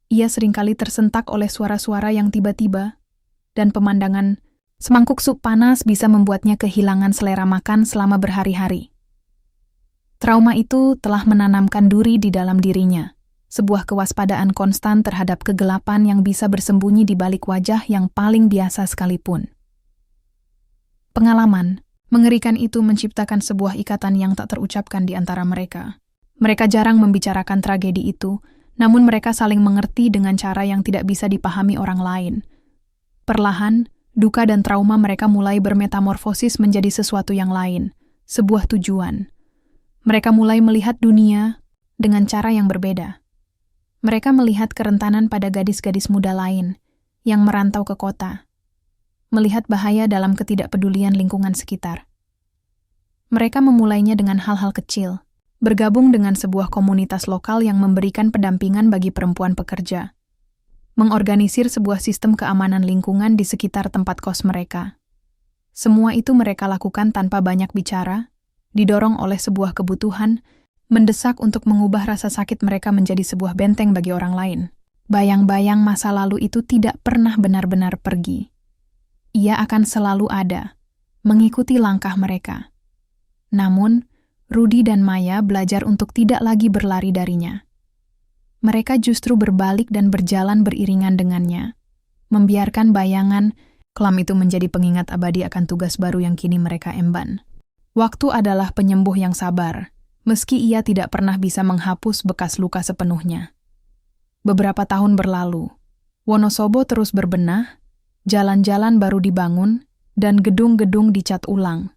Ia seringkali tersentak oleh suara-suara yang tiba-tiba, dan pemandangan semangkuk sup panas bisa membuatnya kehilangan selera makan selama berhari-hari. Trauma itu telah menanamkan duri di dalam dirinya, sebuah kewaspadaan konstan terhadap kegelapan yang bisa bersembunyi di balik wajah yang paling biasa sekalipun. Pengalaman mengerikan itu menciptakan sebuah ikatan yang tak terucapkan di antara mereka. Mereka jarang membicarakan tragedi itu, namun mereka saling mengerti dengan cara yang tidak bisa dipahami orang lain. Perlahan, duka dan trauma mereka mulai bermetamorfosis menjadi sesuatu yang lain, sebuah tujuan. Mereka mulai melihat dunia dengan cara yang berbeda. Mereka melihat kerentanan pada gadis-gadis muda lain yang merantau ke kota, melihat bahaya dalam ketidakpedulian lingkungan sekitar. Mereka memulainya dengan hal-hal kecil, bergabung dengan sebuah komunitas lokal yang memberikan pendampingan bagi perempuan pekerja, mengorganisir sebuah sistem keamanan lingkungan di sekitar tempat kos mereka. Semua itu mereka lakukan tanpa banyak bicara, didorong oleh sebuah kebutuhan, mendesak untuk mengubah rasa sakit mereka menjadi sebuah benteng bagi orang lain. Bayang-bayang masa lalu itu tidak pernah benar-benar pergi. Ia akan selalu ada, mengikuti langkah mereka. Namun, Rudy dan Maya belajar untuk tidak lagi berlari darinya. Mereka justru berbalik dan berjalan beriringan dengannya, membiarkan bayangan kelam itu menjadi pengingat abadi akan tugas baru yang kini mereka emban. Waktu adalah penyembuh yang sabar, meski ia tidak pernah bisa menghapus bekas luka sepenuhnya. Beberapa tahun berlalu, Wonosobo terus berbenah, jalan-jalan baru dibangun, dan gedung-gedung dicat ulang.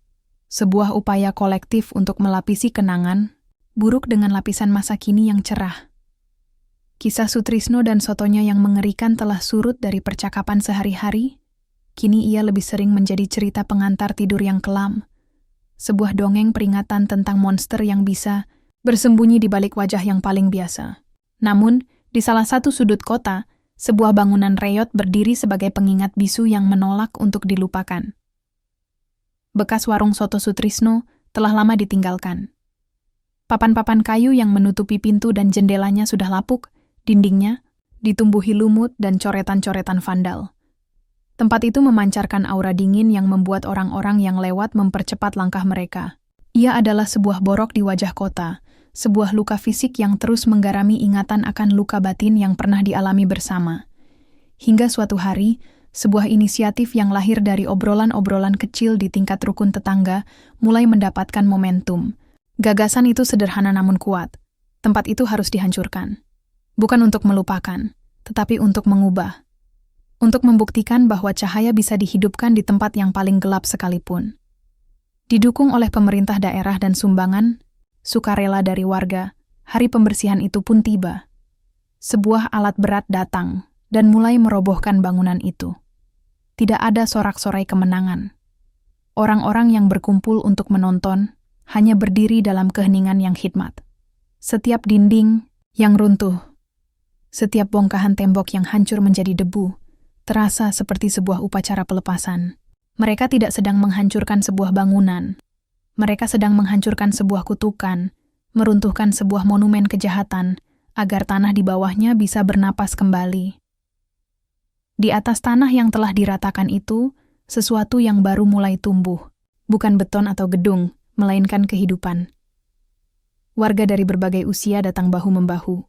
Sebuah upaya kolektif untuk melapisi kenangan, buruk dengan lapisan masa kini yang cerah. Kisah Sutrisno dan sotonya yang mengerikan telah surut dari percakapan sehari-hari, kini ia lebih sering menjadi cerita pengantar tidur yang kelam, sebuah dongeng peringatan tentang monster yang bisa bersembunyi di balik wajah yang paling biasa. Namun, di salah satu sudut kota, sebuah bangunan reyot berdiri sebagai pengingat bisu yang menolak untuk dilupakan. Bekas warung soto Sutrisno telah lama ditinggalkan. Papan-papan kayu yang menutupi pintu dan jendelanya sudah lapuk, dindingnya ditumbuhi lumut dan coretan-coretan vandal. Tempat itu memancarkan aura dingin yang membuat orang-orang yang lewat mempercepat langkah mereka. Ia adalah sebuah borok di wajah kota, sebuah luka fisik yang terus menggarami ingatan akan luka batin yang pernah dialami bersama. Hingga suatu hari, sebuah inisiatif yang lahir dari obrolan-obrolan kecil di tingkat rukun tetangga mulai mendapatkan momentum. Gagasan itu sederhana namun kuat. Tempat itu harus dihancurkan. Bukan untuk melupakan, tetapi untuk mengubah. Untuk membuktikan bahwa cahaya bisa dihidupkan di tempat yang paling gelap sekalipun. Didukung oleh pemerintah daerah dan sumbangan, sukarela dari warga, hari pembersihan itu pun tiba. Sebuah alat berat datang dan mulai merobohkan bangunan itu. Tidak ada sorak-sorai kemenangan. Orang-orang yang berkumpul untuk menonton hanya berdiri dalam keheningan yang khidmat. Setiap dinding yang runtuh, setiap bongkahan tembok yang hancur menjadi debu, terasa seperti sebuah upacara pelepasan. Mereka tidak sedang menghancurkan sebuah bangunan. Mereka sedang menghancurkan sebuah kutukan, meruntuhkan sebuah monumen kejahatan, agar tanah di bawahnya bisa bernapas kembali. Di atas tanah yang telah diratakan itu, sesuatu yang baru mulai tumbuh. Bukan beton atau gedung, melainkan kehidupan. Warga dari berbagai usia datang bahu-membahu.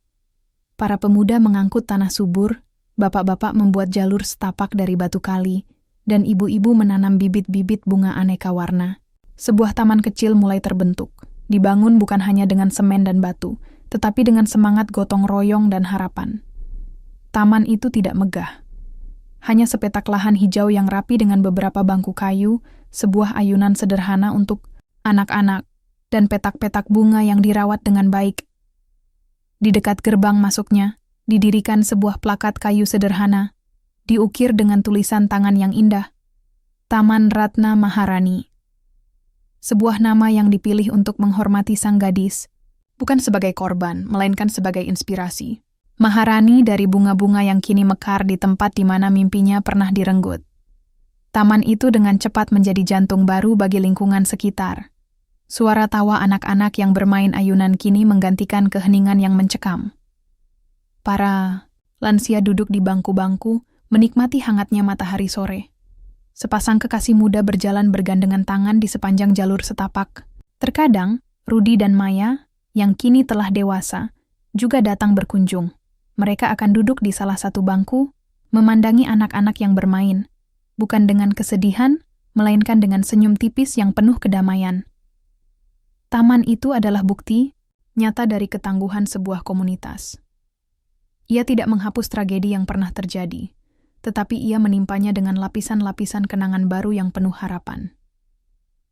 Para pemuda mengangkut tanah subur, bapak-bapak membuat jalur setapak dari batu kali, dan ibu-ibu menanam bibit-bibit bunga aneka warna. Sebuah taman kecil mulai terbentuk, dibangun bukan hanya dengan semen dan batu, tetapi dengan semangat gotong royong dan harapan. Taman itu tidak megah. Hanya sepetak lahan hijau yang rapi dengan beberapa bangku kayu, sebuah ayunan sederhana untuk anak-anak, dan petak-petak bunga yang dirawat dengan baik. Di dekat gerbang masuknya, didirikan sebuah plakat kayu sederhana, diukir dengan tulisan tangan yang indah. Taman Ratna Maharani. Sebuah nama yang dipilih untuk menghormati sang gadis, bukan sebagai korban, melainkan sebagai inspirasi. Maharani dari bunga-bunga yang kini mekar di tempat di mana mimpinya pernah direnggut. Taman itu dengan cepat menjadi jantung baru bagi lingkungan sekitar. Suara tawa anak-anak yang bermain ayunan kini menggantikan keheningan yang mencekam. Para lansia duduk di bangku-bangku, menikmati hangatnya matahari sore. Sepasang kekasih muda berjalan bergandengan tangan di sepanjang jalur setapak. Terkadang, Rudy dan Maya, yang kini telah dewasa, juga datang berkunjung. Mereka akan duduk di salah satu bangku, memandangi anak-anak yang bermain, bukan dengan kesedihan, melainkan dengan senyum tipis yang penuh kedamaian. Taman itu adalah bukti nyata dari ketangguhan sebuah komunitas. Ia tidak menghapus tragedi yang pernah terjadi, tetapi ia menimpanya dengan lapisan-lapisan kenangan baru yang penuh harapan.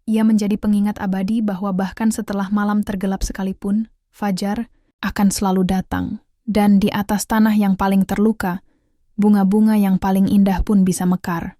Ia menjadi pengingat abadi bahwa bahkan setelah malam tergelap sekalipun, fajar akan selalu datang, dan di atas tanah yang paling terluka, bunga-bunga yang paling indah pun bisa mekar.